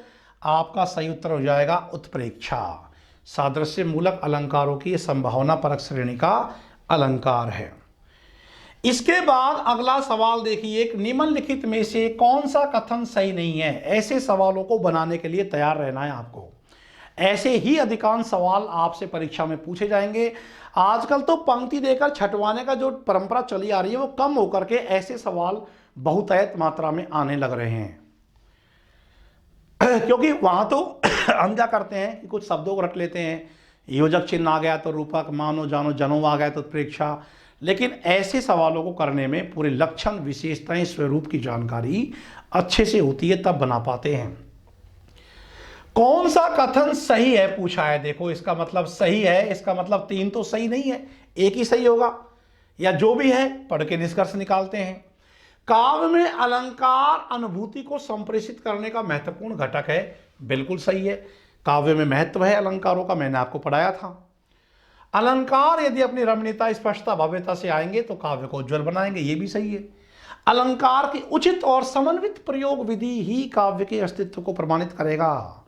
आपका सही उत्तर हो जाएगा उत्प्रेक्षा। सादृश्य मूलक अलंकारों की संभावना परक श्रेणी का अलंकार है। इसके बाद अगला सवाल देखिए, निम्नलिखित में से कौन सा कथन सही नहीं है? ऐसे सवालों को बनाने के लिए तैयार रहना है आपको। ऐसे ही अधिकांश सवाल आपसे परीक्षा में पूछे जाएंगे। आजकल तो पंक्ति देकर छटवाने का जो परंपरा चली आ रही है वो कम होकर के ऐसे सवाल बहुतायत मात्रा में आने लग रहे हैं। क्योंकि वहां तो हम क्या करते हैं कि कुछ शब्दों को रट लेते हैं, योजक चिन्ह आ गया तो रूपक, मानो जानो जनऊ आ गया तो उत्प्रेक्षा। लेकिन ऐसे सवालों को करने में पूरे लक्षण, विशेषताएं, स्वरूप की जानकारी अच्छे से होती है, तब बना पाते हैं। कौन सा कथन सही है पूछा है। देखो इसका मतलब सही है, इसका मतलब 3 तो सही नहीं है, एक ही सही होगा, या जो भी है पढ़ के निष्कर्ष निकालते हैं। काव्य में अलंकार अनुभूति को संप्रेषित करने का महत्वपूर्ण घटक है। बिल्कुल सही है, काव्य में महत्व है अलंकारों का, मैंने आपको पढ़ाया था। अलंकार यदि अपनी रमणीयता, स्पष्टता, भव्यता से आएंगे तो काव्य को उज्ज्वल बनाएंगे, ये भी सही है। अलंकार की उचित और समन्वित प्रयोग विधि ही काव्य के अस्तित्व को प्रमाणित करेगा।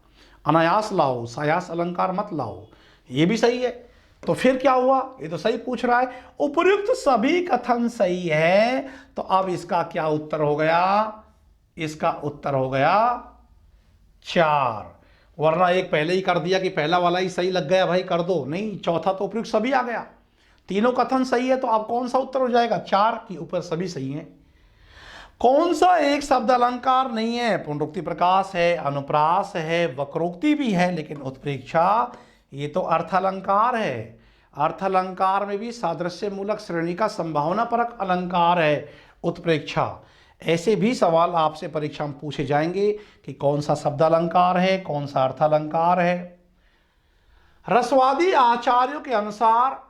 अनायास लाओ, सायास अलंकार मत लाओ, ये भी सही है। तो फिर क्या हुआ? ये तो सही पूछ रहा है, उपयुक्त सभी कथन सही है। तो अब इसका क्या उत्तर हो गया? इसका उत्तर हो गया 4, वरना एक पहले ही कर दिया कि पहला वाला ही सही लग गया भाई कर दो। नहीं, चौथा तो उपयुक्त सभी आ गया, तीनों कथन सही है। तो अब कौन सा उत्तर हो जाएगा? 4 की ऊपर सभी सही हैं। कौन सा एक शब्द अलंकार नहीं है? पुनरुक्ति प्रकाश है, अनुप्रास है, वक्रोक्ति भी है, लेकिन उत्प्रेक्षा ये तो अर्थ अलंकार है। अर्थ अलंकार में भी सादृश्य मूलक श्रेणी का संभावना परक अलंकार है उत्प्रेक्षा। ऐसे भी सवाल आपसे परीक्षा में पूछे जाएंगे कि कौन सा शब्द अलंकार है, कौन सा अर्थ अलंकार है। रसवादी आचार्यों के अनुसार,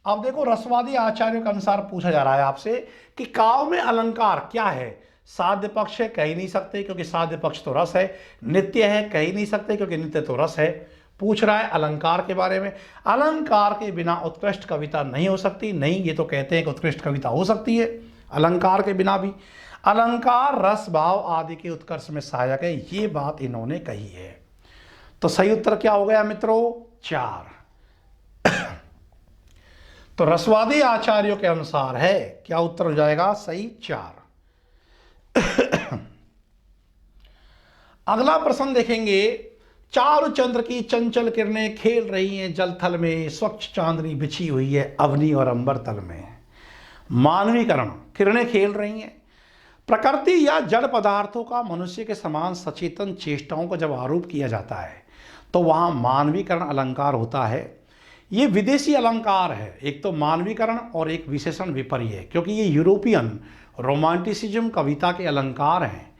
अब देखो रसवादी आचार्यों के अनुसार पूछा जा रहा है आपसे कि काव्य में अलंकार क्या है। साध्य पक्ष है, कह ही नहीं सकते क्योंकि साध्य पक्ष तो रस है। नित्य है, कह ही नहीं सकते क्योंकि नित्य तो रस है। पूछ रहा है अलंकार के बारे में। अलंकार के बिना उत्कृष्ट कविता नहीं हो सकती। नहीं, ये तो कहते हैं कि उत्कृष्ट कविता हो सकती है अलंकार के बिना भी। अलंकार रस, भाव आदि के उत्कर्ष में सहायक है, ये बात इन्होंने कही है। तो सही उत्तर क्या हो गया मित्रों? 4। तो रसवादी आचार्यों के अनुसार है, क्या उत्तर हो जाएगा? सही 4। अगला प्रश्न देखेंगे, चारु चंद्र की चंचल किरणें खेल रही हैं जल थल में, स्वच्छ चांदनी बिछी हुई है अवनी और अंबर तल में। मानवीकरण, किरणें खेल रही हैं। प्रकृति या जड़ पदार्थों का मनुष्य के समान सचेतन चेष्टाओं को जब आरोप किया जाता है तो वहाँ मानवीकरण अलंकार होता है। ये विदेशी अलंकार है, एक तो मानवीकरण और एक विशेषण विपर्य, क्योंकि ये यूरोपियन रोमांटिसिज्म कविता के अलंकार हैं।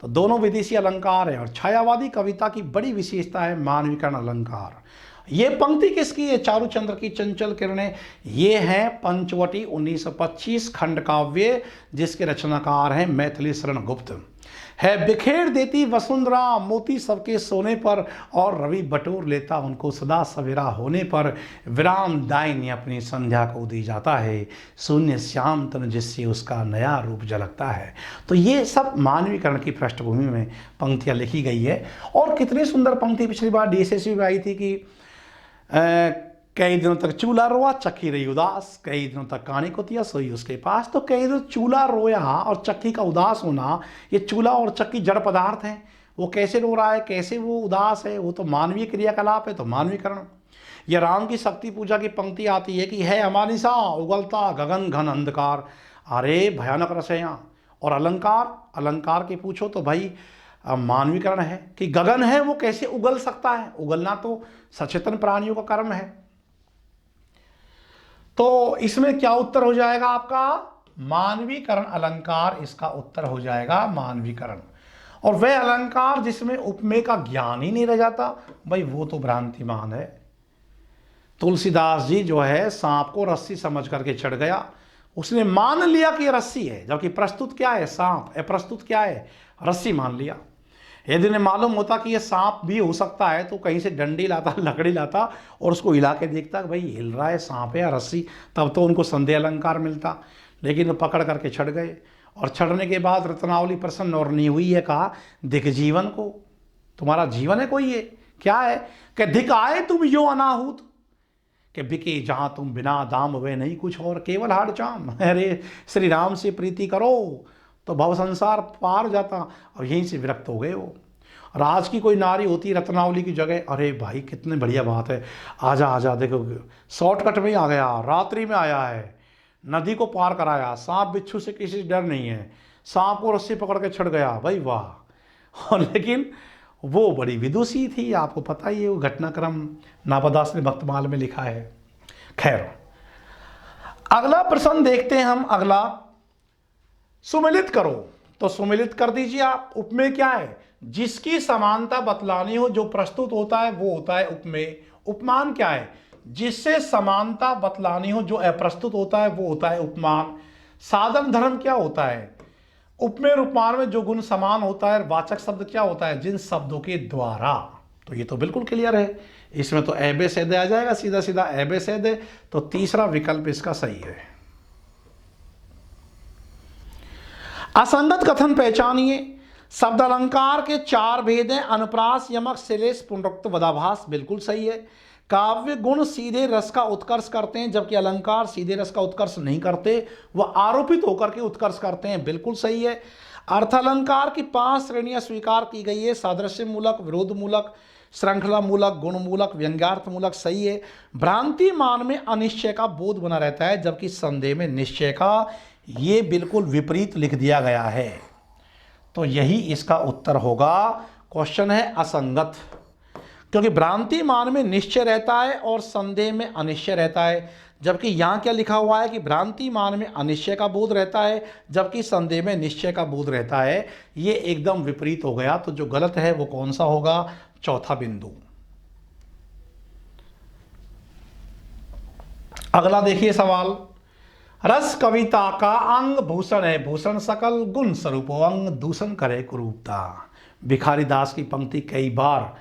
तो दोनों विदेशी अलंकार है और छायावादी कविता की बड़ी विशेषता है मानवीकरण अलंकार। ये पंक्ति किसकी है? चारु चंद्र की चंचल किरणें, ये हैं पंचवटी 1925 खंड काव्य, जिसके रचनाकार हैं मैथिली शरण गुप्त। है बिखेर देती वसुंधरा मोती सबके सोने पर, और रवि बटोर लेता उनको सदा सवेरा होने पर। विराम दायिनी अपनी संध्या को दी जाता है, शून्य श्याम तन जिससे उसका नया रूप झलकता है। तो ये सब मानवीकरण की पृष्ठभूमि में पंक्तियाँ लिखी गई है। और कितनी सुंदर पंक्ति पिछली बार DSSB में आई थी कि कई दिनों तक चूल्हा रोआ चक्की रही उदास, कई दिनों तक कहानी कोतिया सोई उसके पास। तो कई दिनों चूल्हा रोया और चक्की का उदास होना, ये चूल्हा और चक्की जड़ पदार्थ हैं, वो कैसे रो रहा है, कैसे वो उदास है, वो तो मानवीय क्रियाकलाप है, तो मानवीकरण। या राम की शक्ति पूजा की पंक्ति आती है कि है अमानिसा उगलता गगन घन अंधकार। अरे भयानक रस है यहाँ। और अलंकार, अलंकार के पूछो तो भाई मानवीकरण है कि गगन है वो कैसे उगल सकता है, उगलना तो सचेतन प्राणियों का कर्म है। तो इसमें क्या उत्तर हो जाएगा आपका, मानवीकरण अलंकार इसका उत्तर हो जाएगा, मानवीकरण। और वह अलंकार जिसमें उपमेय का ज्ञान ही नहीं रह जाता, भाई वो तो भ्रांतिमान है। तुलसीदास जी जो है सांप को रस्सी समझ करके चढ़ गया, उसने मान लिया कि रस्सी है, जबकि प्रस्तुत क्या है सांप, प्रस्तुत क्या है रस्सी मान लिया। यदि उन्हें मालूम होता कि यह सांप भी हो सकता है तो कहीं से डंडी लाता, लकड़ी लाता और उसको हिला के देखता कि भाई हिल रहा है सांप है या रस्सी, तब तो उनको संदेह अलंकार मिलता। लेकिन वो पकड़ करके चढ़ गए, और चढ़ने के बाद रत्नावली प्रसन्न और नहीं हुई है, कहा दिख जीवन को, तुम्हारा जीवन है कोई, ये क्या है कि दिख आए तुम यो अनाहूत, कि बिके जहां तुम बिना दाम वे नहीं कुछ और केवल हाड़ चाम। अरे श्री राम से प्रीति करो तो भव संसार पार जाता, और यहीं से विरक्त हो गए वो। और आज की कोई नारी होती रत्नावली की जगह, अरे भाई कितनी बढ़िया बात है, आजा आजा, देखो शॉर्टकट में ही आ गया, रात्रि में आया है, नदी को पार कराया, सांप बिच्छू से किसी से डर नहीं है, सांप को रस्सी पकड़ के चढ़ गया, भाई वाह। और लेकिन वो बड़ी विदुषी थी, आपको पता ही है वो घटनाक्रम नापदास ने भक्तमाल में लिखा है। खैर, अगला प्रश्न देखते हैं हम। अगला, सुमिलित करो, तो सुमिलित कर दीजिए आप। उपमेय क्या है, जिसकी समानता बतलानी हो, जो प्रस्तुत होता है वो होता है उपमेय। उपमान क्या है, जिससे समानता बतलानी हो, जो अप्रस्तुत होता है वो होता है उपमान। साधन धर्म क्या होता है, उपमेय और उपमान में जो गुण समान होता है। वाचक शब्द क्या होता है, जिन शब्दों के द्वारा। तो ये तो बिल्कुल क्लियर है, इसमें तो एबे सैदे आ जाएगा, सीधा सीधा एबे सैदे, तो तीसरा विकल्प इसका सही है। असंगत कथन पहचानिए। शब्द अलंकार के 4 भेद हैं, अनुप्रास, यमक, श्लेष, पुनरुक्त, वदाभास। बिल्कुल सही है। काव्य गुण सीधे रस का उत्कर्ष करते हैं, जबकि अलंकार सीधे रस का उत्कर्ष नहीं करते, वह आरोपित होकर के उत्कर्ष करते हैं। बिल्कुल सही है। अर्थ अलंकार की 5 श्रेणियां स्वीकार की गई है, सादृश्य मूलक, विरोध मूलक, श्रृंखला मूलक, गुण मूलक, व्यंग्यार्थ मूलक। सही है। भ्रांति मान में अनिश्चय का बोध बना रहता है, जबकि संदेह में निश्चय का, ये बिल्कुल विपरीत लिख दिया गया है। तो यही इसका उत्तर होगा। क्वेश्चन है असंगत, क्योंकि भ्रांति मान में निश्चय रहता है और संदेह में अनिश्चय रहता है, जबकि यहां क्या लिखा हुआ है कि भ्रांति मान में अनिश्चय का बोध रहता है, जबकि संदेह में निश्चय का बोध रहता है। ये एकदम विपरीत हो गया। तो जो गलत है वो कौन सा होगा, चौथा बिंदु। अगला देखिए सवाल, रस कविता का अंग भूषण है, भूषण सकल गुण स्वरूप अंग दूषण करे कुरूपता। भिखारी दास की पंक्ति कई बार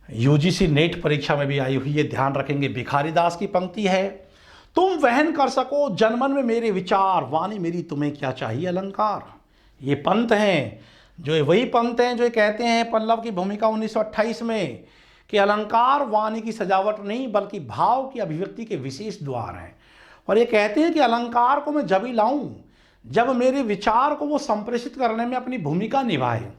यूजीसी नेट परीक्षा में भी आई हुई है, ध्यान रखेंगे। भिखारी दास की पंक्ति है, तुम वहन कर सको जनमन में मेरे विचार, वाणी मेरी तुम्हें क्या चाहिए अलंकार। ये पंत हैं, जो वही पंत हैं जो कहते हैं पल्लव की भूमिका 1928 में कि अलंकार वाणी की सजावट नहीं बल्कि भाव की अभिव्यक्ति के विशेष द्वार हैं। और ये कहते हैं कि अलंकार को मैं जब ही लाऊं जब मेरे विचार को वो संप्रेषित करने में अपनी भूमिका निभाए,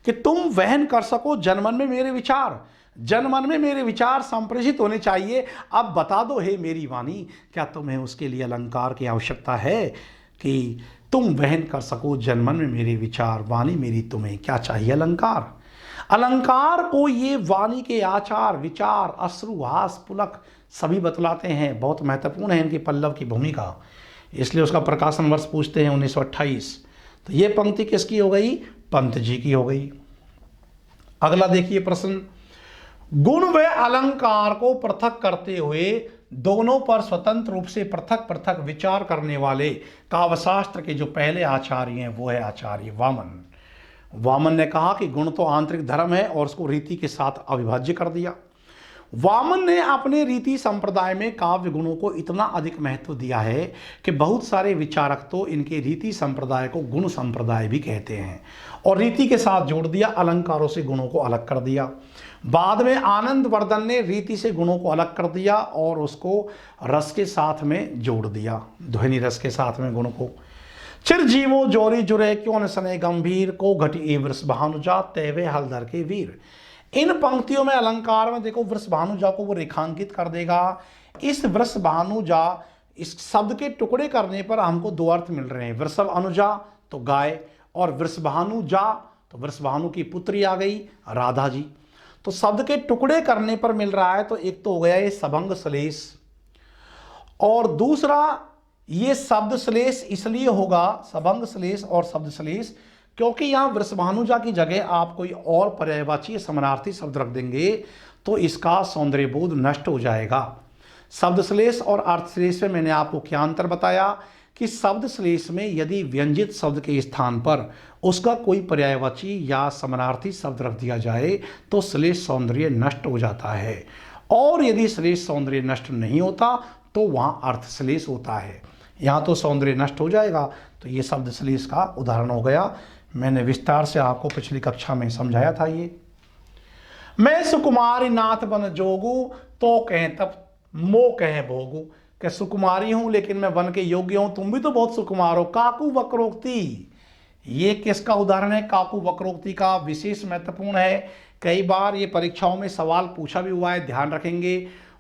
कि तुम वहन कर सको जनमन में मेरे विचार, जनमन में मेरे विचार संप्रेषित होने चाहिए। अब बता दो हे मेरी वाणी, क्या तुम्हें उसके लिए अलंकार की आवश्यकता है कि तुम वहन कर सको जनमन में मेरे विचार, वाणी मेरी तुम्हें क्या चाहिए अलंकार। अलंकार को ये वाणी के आचार, विचार, अश्रु, हास, पुलक सभी बतलाते हैं। बहुत महत्वपूर्ण है इनकी पल्लव की भूमिका, इसलिए उसका प्रकाशन वर्ष पूछते हैं 1928। तो ये पंक्ति किसकी हो गई, पंत जी की हो गई। अगला देखिए प्रश्न, गुण व अलंकार को पृथक करते हुए दोनों पर स्वतंत्र रूप से पृथक पृथक विचार करने वाले काव्यशास्त्र के जो पहले आचार्य हैं वो है आचार्य वामन। वामन ने कहा कि गुण तो आंतरिक धर्म है और उसको रीति के साथ अविभाज्य कर दिया। वामन ने अपने रीति संप्रदाय में काव्य गुणों को इतना अधिक महत्व दिया है कि बहुत सारे विचारक तो इनके रीति संप्रदाय को गुण संप्रदाय भी कहते हैं, और रीति के साथ जोड़ दिया, अलंकारों से गुणों को अलग कर दिया। बाद में आनंद वर्धन ने रीति से गुणों को अलग कर दिया और उसको रस के साथ में जोड़ दिया, ध्वनि रस के साथ में गुण को। चिरजीवो जोरी जुरे क्यों न सने गंभीर को घटी वृषभानुजा तैवे हलधर के वीर। इन पंक्तियों में अलंकार में देखो वृषभानुजा को वो रेखांकित कर देगा। इस वृषभानुजा इस शब्द के टुकड़े करने पर हमको दो अर्थ मिल रहे हैं, वृषभ अनुजा तो गाय, और वृषभानुजा तो वृषभानु की पुत्री आ गई राधा जी। तो शब्द के टुकड़े करने पर मिल रहा है। तो एक तो हो गया ये सबंग श्लेष, और दूसरा ये शब्द श्लेष इसलिए होगा सबंग श्लेष और शब्द श्लेष क्योंकि यहां वृषभानुजा की जगह आप कोई और पर्यायवाची समानार्थी शब्द रख देंगे तो इसका सौंदर्यबोध नष्ट हो जाएगा। शब्द श्लेष और अर्थ श्लेष में मैंने आपको क्या अंतर बताया कि शब्द श्लेष में यदि व्यंजित शब्द के स्थान पर उसका कोई पर्यायवाची या समानार्थी शब्द रख दिया जाए तो श्लेष सौंदर्य नष्ट हो जाता है, और यदि श्लेष सौंदर्य नष्ट नहीं होता तो वहां अर्थ श्लेष होता है। यहाँ तो सौंदर्य नष्ट हो जाएगा, तो ये शब्द श्लेष का उदाहरण हो गया। मैंने विस्तार से आपको पिछली कक्षा में समझाया था। ये मैं सुकुमारी नाथ बन जोगू तो कहें तब मो कहें भोगू, कि सुकुमारी हूं लेकिन मैं वन के योग्य हूं, तुम भी तो बहुत सुकुमार हो। काकू वक्रोक्ति, ये किसका उदाहरण है? काकू वक्रोक्ति का विशेष महत्वपूर्ण है। कई बार ये परीक्षाओं में सवाल पूछा भी हुआ है, ध्यान रखेंगे।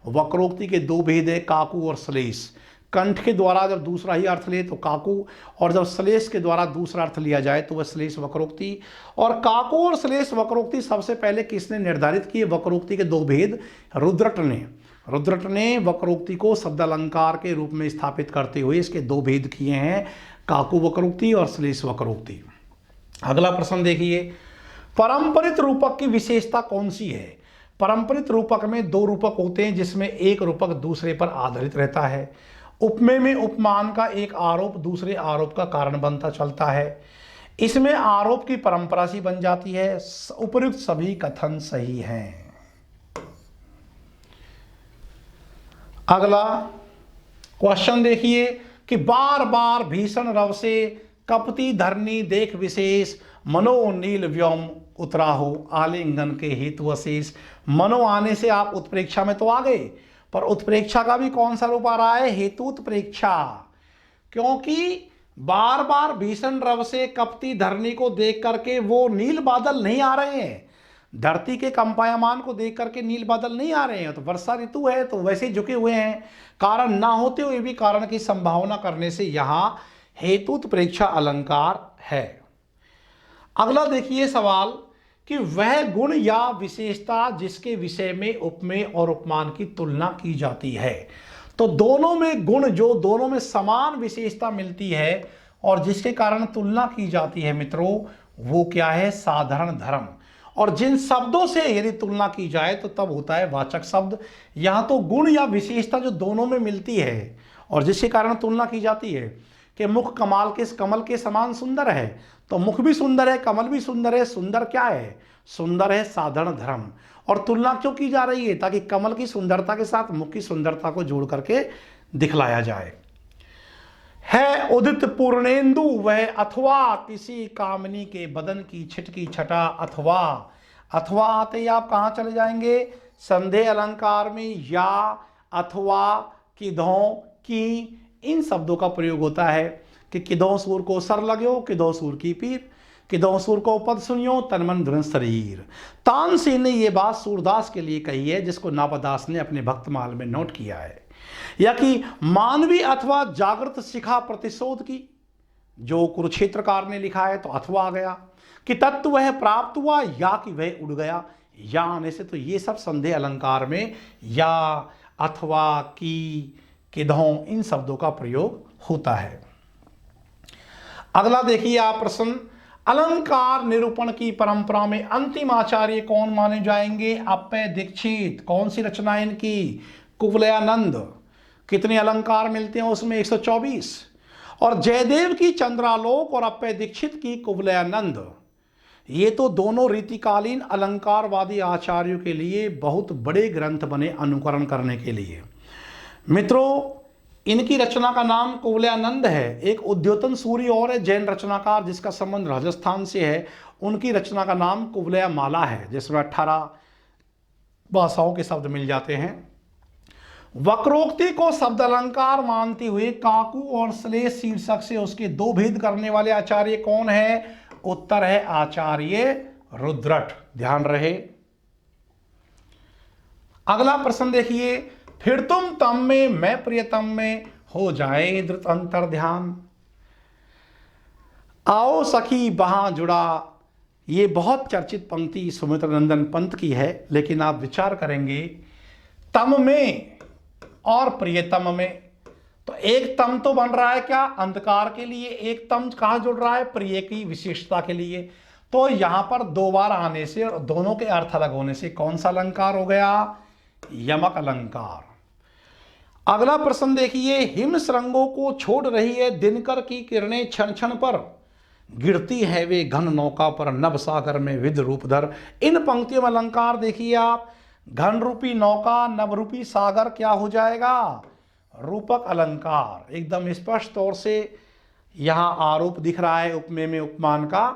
वक्रोक्ति के दो भेद है, काकू और श्लेष। कंठ के द्वारा जब दूसरा ही अर्थ ले तो काकू, और जब श्लेष के द्वारा दूसरा अर्थ लिया जाए तो वह श्लेष वक्रोक्ति। और काकू और श्लेष वक्रोक्ति सबसे पहले किसने निर्धारित किए? वक्रोक्ति के दो भेद रुद्रट ने। रुद्रट ने वक्रोक्ति को शब्द अलंकार के रूप में स्थापित करते हुए इसके दो भेद किए हैं, काकू वक्रोक्ति और श्लेष वक्रोक्ति। अगला प्रश्न देखिए, परंपरित रूपक की विशेषता कौन सी है? परंपरित रूपक में दो रूपक होते हैं जिसमें एक रूपक दूसरे पर आधारित रहता है। उपमेय में उपमान का एक आरोप दूसरे आरोप का कारण बनता चलता है। इसमें आरोप की परंपरा सी बन जाती है। उपयुक्त सभी कथन सही हैं। अगला क्वेश्चन देखिए कि बार बार भीषण रव से कपति धरनी देख विशेष, मनो नील व्योम उतराहो आलिंगन के हेतु अशेष। मनो आने से आप उत्प्रेक्षा में तो आ गए, पर उत्प्रेक्षा का भी कौन सा रूप आ रहा है? हेतु उत्प्रेक्षा। क्योंकि बार बार भीषण रव से कपती धरनी को देख करके वो नील बादल नहीं आ रहे हैं, धरती के कंपायमान को देख करके नील बादल नहीं आ रहे हैं। तो वर्षा ऋतु है तो वैसे ही झुके हुए हैं, कारण ना होते हुए भी कारण की संभावना करने से यहां हेतु उत्प्रेक्षा अलंकार है। अगला देखिए सवाल कि वह गुण या विशेषता जिसके विषय में उपमेय और उपमान की तुलना की जाती है। तो दोनों में गुण जो दोनों में समान विशेषता मिलती है और जिसके कारण तुलना की जाती है मित्रों, वो क्या है? साधारण धर्म। और जिन शब्दों से यदि तुलना की जाए तो तब होता है वाचक शब्द। यहां तो गुण या विशेषता जो दोनों में मिलती है और जिसके कारण तुलना की जाती है कि मुख कमल के समान सुंदर है, तो मुख भी सुंदर है, कमल भी सुंदर है। सुंदर क्या है? सुंदर है साधारण धर्म। और तुलना क्यों की जा रही है? ताकि कमल की सुंदरता के साथ मुख की सुंदरता को जोड़ करके दिखलाया जाए। है उदित पूर्णेंदु वह अथवा किसी कामनी के बदन की छिटकी छटा। अथवा आते ही आप कहाँ चले जाएंगे? संदेह अलंकार में या, अथवा, किधों, की, इन शब्दों का प्रयोग होता है कि किधों सूर को सर लगो, किधों सूर की पीर, किधों सूर को पद सुनियो, तन मन धन शरीर। तानसेन ने यह बात सूरदास के लिए कही है, जिसको नापदास ने अपने भक्तमाल में नोट किया है। या कि मानवी अथवा जागृत शिखा प्रतिशोध की, जो कुरुक्षेत्रकार ने लिखा है तो अथवा आ गया। कि तत्व वह प्राप्त हुआ या कि वह उड़ गया, या आने से तो ये सब संदेह अलंकार में या, अथवा, की, किधों, इन शब्दों का प्रयोग होता है। अगला देखिए आप प्रश्न, अलंकार निरूपण की परंपरा में अंतिम आचार्य कौन माने जाएंगे? अप्पय दीक्षित। कौन सी रचना इनकी? कुवलयानंद। कितने अलंकार मिलते हैं उसमें? 124। और जयदेव की चंद्रालोक और अप्पय दीक्षित की कुवलयानंद, ये तो दोनों रीतिकालीन अलंकारवादी आचार्यों के लिए बहुत बड़े ग्रंथ बने अनुकरण करने के लिए। मित्रों, इनकी रचना का नाम कुवलयानंद है। एक उद्योतन सूरी और है जैन रचनाकार जिसका संबंध राजस्थान से है, उनकी रचना का नाम कुवलया माला है, जिसमें 18 भाषाओं के शब्द मिल जाते हैं। वक्रोक्ति को शब्द अलंकार मानते हुए काकू और श्लेष शीर्षक से उसके दो भेद करने वाले आचार्य कौन है? उत्तर है आचार्य रुद्रट। ध्यान रहे। अगला प्रश्न देखिए, फिर तुम तम में मैं प्रियतम में हो जाए द्रुत अंतर ध्यान। आओ सखी वहां जुड़ा, ये बहुत चर्चित पंक्ति सुमित्र नंदन पंत की है, लेकिन आप विचार करेंगे तम में और प्रियतम में, तो एक तम तो बन रहा है क्या? अंधकार के लिए। एक तम कहां जुड़ रहा है? प्रिय की विशेषता के लिए। तो यहां पर दो बार आने से और दोनों के अर्थ अलग होने से कौन सा अलंकार हो गया? यमक अलंकार। अगला प्रश्न देखिए, हिम श्रृंगों को छोड़ रही है दिनकर की किरणें क्षण क्षण पर, गिरती है वे घन नौका पर नभ सागर में विध रूपधर। इन पंक्तियों में अलंकार देखिए आप, घन रूपी नौका, नभ रूपी सागर क्या हो जाएगा? रूपक अलंकार। एकदम स्पष्ट तौर से यहां आरोप दिख रहा है उपमेय में उपमान का।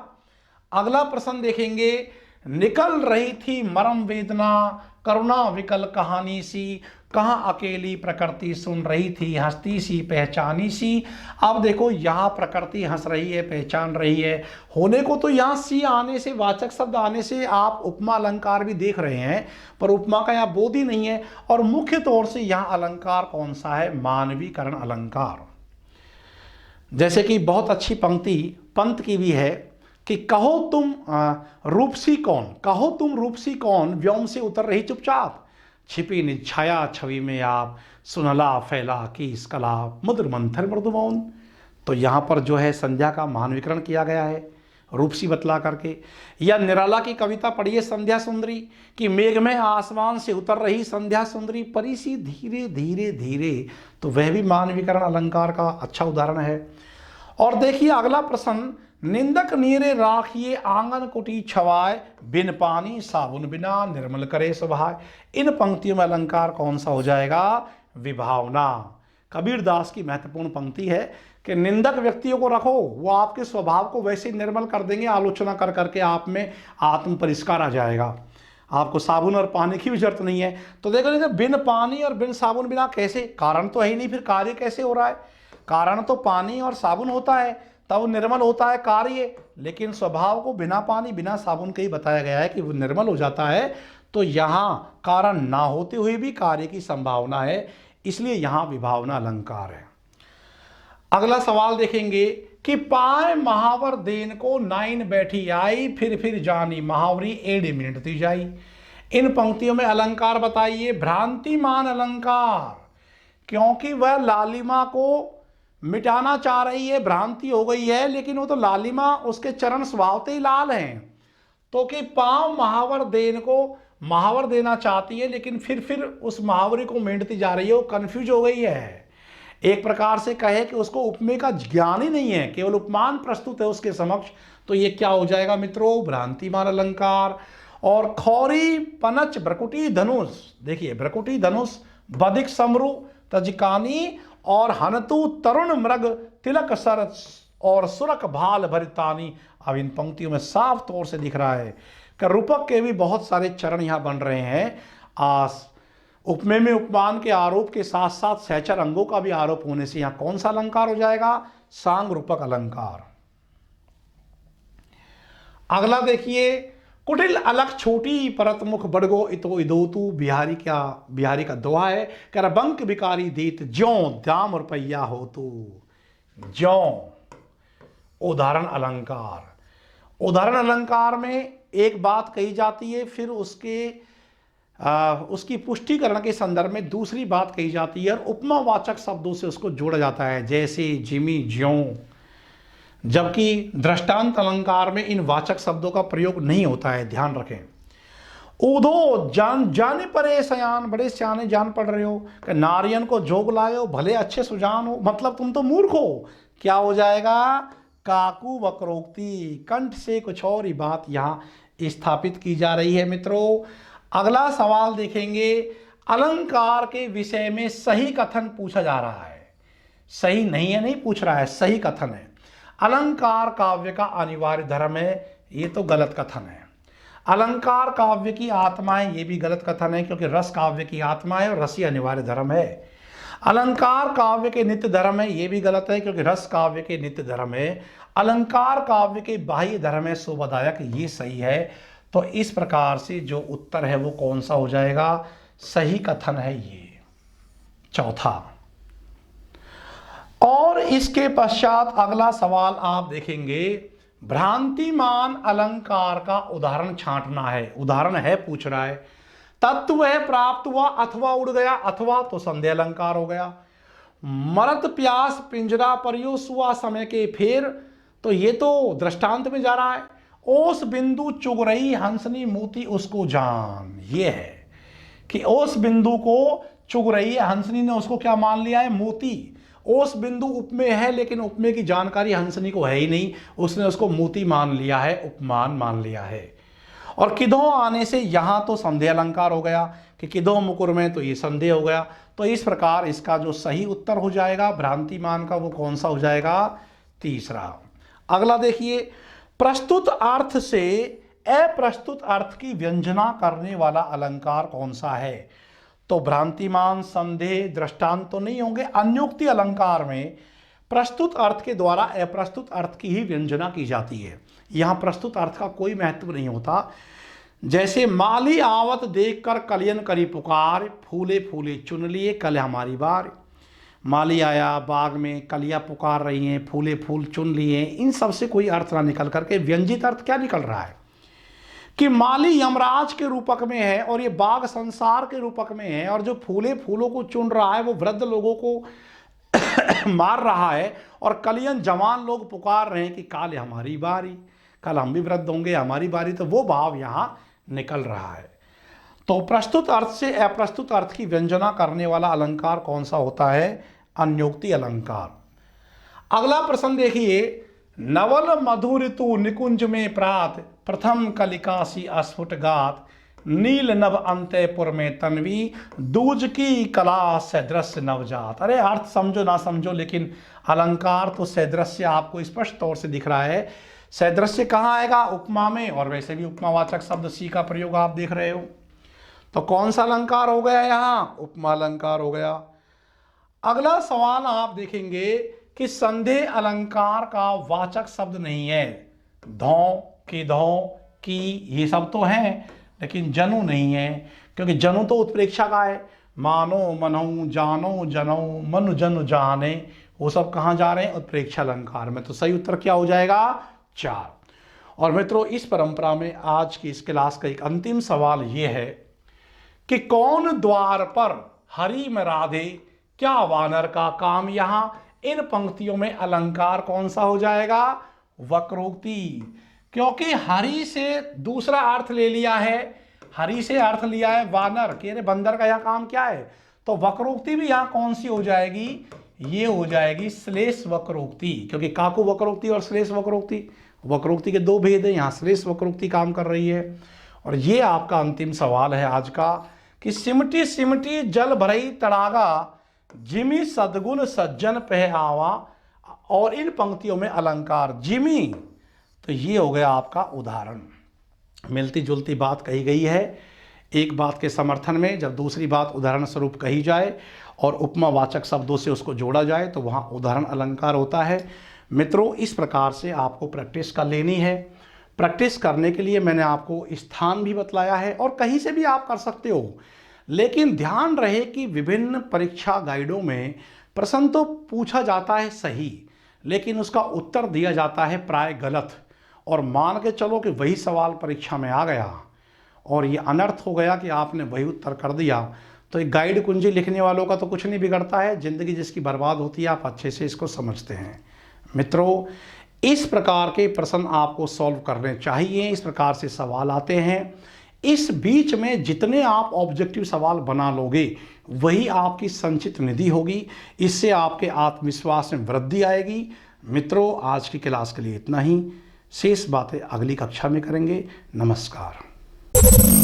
अगला प्रश्न देखेंगे, निकल रही थी मरम वेदना करुणा विकल कहानी सी, कहाँ अकेली प्रकृति सुन रही थी हंसती सी पहचानी सी। अब देखो यहां प्रकृति हंस रही है, पहचान रही है, होने को तो यहां सी आने से, वाचक शब्द आने से आप उपमा अलंकार भी देख रहे हैं, पर उपमा का यहाँ बोध ही नहीं है। और मुख्य तौर से यहां अलंकार कौन सा है? मानवीकरण अलंकार। जैसे कि बहुत अच्छी पंक्ति पंत की भी है कि कहो तुम रूपसी कौन, कहो तुम रूपसी कौन, व्योम से उतर रही चुपचाप, छिपी निछाया छवि में आप, सुनला फैला की इस कला मधुर मंथर मृदु मौन। तो यहाँ पर जो है संध्या का मानवीकरण किया गया है रूपसी बतला करके। या निराला की कविता पढ़िए संध्या सुंदरी, कि मेघ में आसमान से उतर रही संध्या सुंदरी, परी सी धीरे धीरे धीरे, तो वह भी मानवीकरण अलंकार का अच्छा उदाहरण है। और देखिए अगला प्रश्न, निंदक नीरे राखिए आंगन कुटी छवाए, बिन पानी साबुन बिना निर्मल करे स्वभाव। इन पंक्तियों में अलंकार कौन सा हो जाएगा? विभावना। कबीर दास की महत्वपूर्ण पंक्ति है कि निंदक व्यक्तियों को रखो, वो आपके स्वभाव को वैसे निर्मल कर देंगे, आलोचना कर करके आप में आत्म परिष्कार आ जाएगा, आपको साबुन और पानी की भी जरूरत नहीं है। तो देखो बिन पानी और बिन साबुन बिना कैसे? कारण तो है ही नहीं, फिर कार्य कैसे हो रहा है? कारण तो पानी और साबुन होता है, तब निर्मल होता है कार्य, लेकिन स्वभाव को बिना पानी बिना साबुन के ही बताया गया है कि वो निर्मल हो जाता है। तो यहाँ कारण ना होते हुए भी कार्य की संभावना है, इसलिए यहाँ विभावना अलंकार है। अगला सवाल देखेंगे कि पाए महावर देन को नाइन बैठी आई, फिर जानी महावरी एड़े मिनट दी जाई। इन पंक्तियों में अलंकार बताइए। भ्रांतिमान अलंकार, क्योंकि वह लालिमा को मिटाना चाह रही है, भ्रांति हो गई है, लेकिन वो तो लालिमा, उसके चरण स्वभावते ही लाल हैं। तो कि पांव महावर देन को महावर देना चाहती है, लेकिन फिर उस महावरे को मेंढती जा रही है, वो कंफ्यूज हो गई है। एक प्रकार से कहे कि उसको उपमेय का ज्ञान ही नहीं है, केवल उपमान प्रस्तुत है उसके समक्ष। तो ये क्या हो जाएगा मित्रों? भ्रांतिमान अलंकार। और खौरी पनच भ्रकुटी धनुष, देखिए भ्रकुटी धनुष बधिक समरु तजकानी, और हनतु तरुण मृग तिलक सर और सुरक भाल भरितानी। अब इन पंक्तियों में साफ तौर से दिख रहा है कि रूपक के भी बहुत सारे चरण यहाँ बन रहे हैं। उपमेय में उपमान के आरोप के साथ साथ सहचर अंगों का भी आरोप होने से यहाँ कौन सा अलंकार हो जाएगा? सांग रूपक अलंकार। अगला देखिए, कुटिल अलख छोटी परत मुख बड़गो इतो इदोतु। बिहारी का दोहा है, कर बंक बिकारी दीत ज्यों दाम रुपया हो तू। ज्यों उदाहरण अलंकार। उदाहरण अलंकार में एक बात कही जाती है, फिर उसकी पुष्टिकरण के संदर्भ में दूसरी बात कही जाती है, और उपमावाचक शब्दों से उसको जोड़ा जाता है, जैसे जिमी ज्यों। जबकि दृष्टांत अलंकार में इन वाचक शब्दों का प्रयोग नहीं होता है, ध्यान रखें। ऊधो जाने परे सयान, बड़े सियाने जान पड़ रहे हो, कि नारियन को जोग लाए हो भले अच्छे सुजान हो, मतलब तुम तो मूर्ख हो। क्या हो जाएगा? काकू वक्रोक्ति, कंठ से कुछ और ही बात यहाँ स्थापित की जा रही है मित्रों। अगला सवाल देखेंगे, अलंकार के विषय में सही कथन पूछा जा रहा है। सही नहीं है, नहीं पूछ रहा है, सही कथन है। अलंकार काव्य का अनिवार्य धर्म है, ये तो गलत कथन है। अलंकार काव्य की आत्मा है, ये भी गलत कथन है, क्योंकि रस काव्य की आत्मा है और रस ही अनिवार्य धर्म है। अलंकार काव्य के नित्य धर्म है, ये भी गलत है, क्योंकि रस काव्य के नित्य धर्म है। अलंकार काव्य के बाह्य धर्म है शोभादायक, ये सही है। तो इस प्रकार से जो उत्तर है वो कौन सा हो जाएगा, सही कथन है ये चौथा। और इसके पश्चात अगला सवाल आप देखेंगे, भ्रांतिमान अलंकार का उदाहरण छांटना है। उदाहरण है पूछ रहा है, तत्व है प्राप्त हुआ अथवा उड़ गया, अथवा तो संदेह अलंकार हो गया। मरत प्यास पिंजरा परियो सुआ समय के फेर, तो ये तो दृष्टांत में जा रहा है। ओस बिंदु चुग रही हंसनी मोती उसको जान, ये है कि ओस बिंदु को चुग रही है हंसनी ने, उसको क्या मान लिया है, मोती। ओस बिंदु उपमेय है, लेकिन उपमेय की जानकारी हंसनी को है ही नहीं, उसने उसको मोती मान लिया है, उपमान मान लिया है। और किधो आने से यहां तो संदेह अलंकार हो गया कि किधो मुकुर में, तो ये संदेह हो गया। तो इस प्रकार इसका जो सही उत्तर हो जाएगा भ्रांतिमान का, वो कौन सा हो जाएगा, तीसरा। अगला देखिए, प्रस्तुत अर्थ से अप्रस्तुत अर्थ की व्यंजना करने वाला अलंकार कौन सा है। तो भ्रांतिमान, संदेह, दृष्टांत तो नहीं होंगे। अन्योक्ति अलंकार में प्रस्तुत अर्थ के द्वारा अप्रस्तुत अर्थ की ही व्यंजना की जाती है। यहां प्रस्तुत अर्थ का कोई महत्व नहीं होता। जैसे माली आवत देखकर कलियन करी पुकार, फूले फूले चुन लिए कल हमारी बार। माली आया बाग में, कलियां पुकार रही हैं, फूले फूल चुन लिए, इन सब से कोई अर्थ ना निकल करके व्यंजित अर्थ क्या निकल रहा है कि माली यमराज के रूपक में है और ये बाग संसार के रूपक में है, और जो फूले फूलों को चुन रहा है वो वृद्ध लोगों को मार रहा है, और कलियन जवान लोग पुकार रहे हैं कि काल हमारी बारी, कल हम भी वृद्ध होंगे, हमारी बारी। तो वो भाव यहां निकल रहा है। तो प्रस्तुत अर्थ से अप्रस्तुत अर्थ की व्यंजना करने वाला अलंकार कौन सा होता है, अन्योक्ति अलंकार। अगला प्रश्न देखिए, नवल मधु ऋतु निकुंज में प्रात, प्रथम कलिकासी अस्फुट गात, नील नभ अंतपुर में तन्वी, दूज की कला सदृश्य नवजात। अरे अर्थ समझो ना समझो, लेकिन अलंकार तो सदृश्य आपको स्पष्ट तौर से दिख रहा है। सदृश्य कहाँ आएगा, उपमा में, और वैसे भी उपमावाचक शब्द सी का प्रयोग आप देख रहे हो। तो कौन सा अलंकार हो गया यहाँ, उपमा अलंकार हो गया। अगला सवाल आप देखेंगे कि संदेह अलंकार का वाचक शब्द नहीं है। धौ, की धौ, की, ये सब तो हैं, लेकिन जनु नहीं है, क्योंकि जनु तो उत्प्रेक्षा का है। मानो मनो जानो जनो मनु जनु जाने, वो सब कहाँ जा रहे हैं, उत्प्रेक्षा अलंकार में। तो सही उत्तर क्या हो जाएगा, 4। और मित्रों, इस परंपरा में आज की इस क्लास का एक अंतिम सवाल ये है कि कौन द्वार पर हरि में राधे, क्या वानर का काम यहाँ। इन पंक्तियों में अलंकार कौन सा हो जाएगा, वक्रोक्ति, क्योंकि हरि से दूसरा अर्थ ले लिया है। हरि से अर्थ लिया है वानर के, अरे बंदर का यहाँ काम क्या है। तो वक्रोक्ति भी यहाँ कौन सी हो जाएगी, ये हो जाएगी श्लेष वक्रोक्ति, क्योंकि काकु वक्रोक्ति और श्लेष वक्रोक्ति, वक्रोक्ति के दो भेद हैं, यहाँ श्लेष वक्रोक्ति काम कर रही है। और ये आपका अंतिम सवाल है आज का कि सिमटी सिमटी जल भरई तड़ागा, जिमी सद्गुण सज्जन पह आवा। और इन पंक्तियों में अलंकार जिमी, तो ये हो गया आपका उदाहरण। मिलती जुलती बात कही गई है एक बात के समर्थन में, जब दूसरी बात उदाहरण स्वरूप कही जाए और उपमावाचक शब्दों से उसको जोड़ा जाए तो वहाँ उदाहरण अलंकार होता है। मित्रों, इस प्रकार से आपको प्रैक्टिस कर लेनी है। प्रैक्टिस करने के लिए मैंने आपको स्थान भी बतलाया है और कहीं से भी आप कर सकते हो, लेकिन ध्यान रहे कि विभिन्न परीक्षा गाइडों में प्रश्न तो पूछा जाता है सही, लेकिन उसका उत्तर दिया जाता है प्राय गलत। और मान के चलो कि वही सवाल परीक्षा में आ गया और ये अनर्थ हो गया कि आपने वही उत्तर कर दिया, तो एक गाइड कुंजी लिखने वालों का तो कुछ नहीं बिगड़ता है, ज़िंदगी जिसकी बर्बाद होती है। आप अच्छे से इसको समझते हैं। मित्रों, इस प्रकार के प्रश्न आपको सॉल्व करने चाहिए, इस प्रकार से सवाल आते हैं। इस बीच में जितने आप ऑब्जेक्टिव सवाल बना लोगे वही आपकी संचित निधि होगी, इससे आपके आत्मविश्वास में वृद्धि आएगी। मित्रों, आज की क्लास के लिए इतना ही, शेष बातें अगली कक्षा में करेंगे। नमस्कार।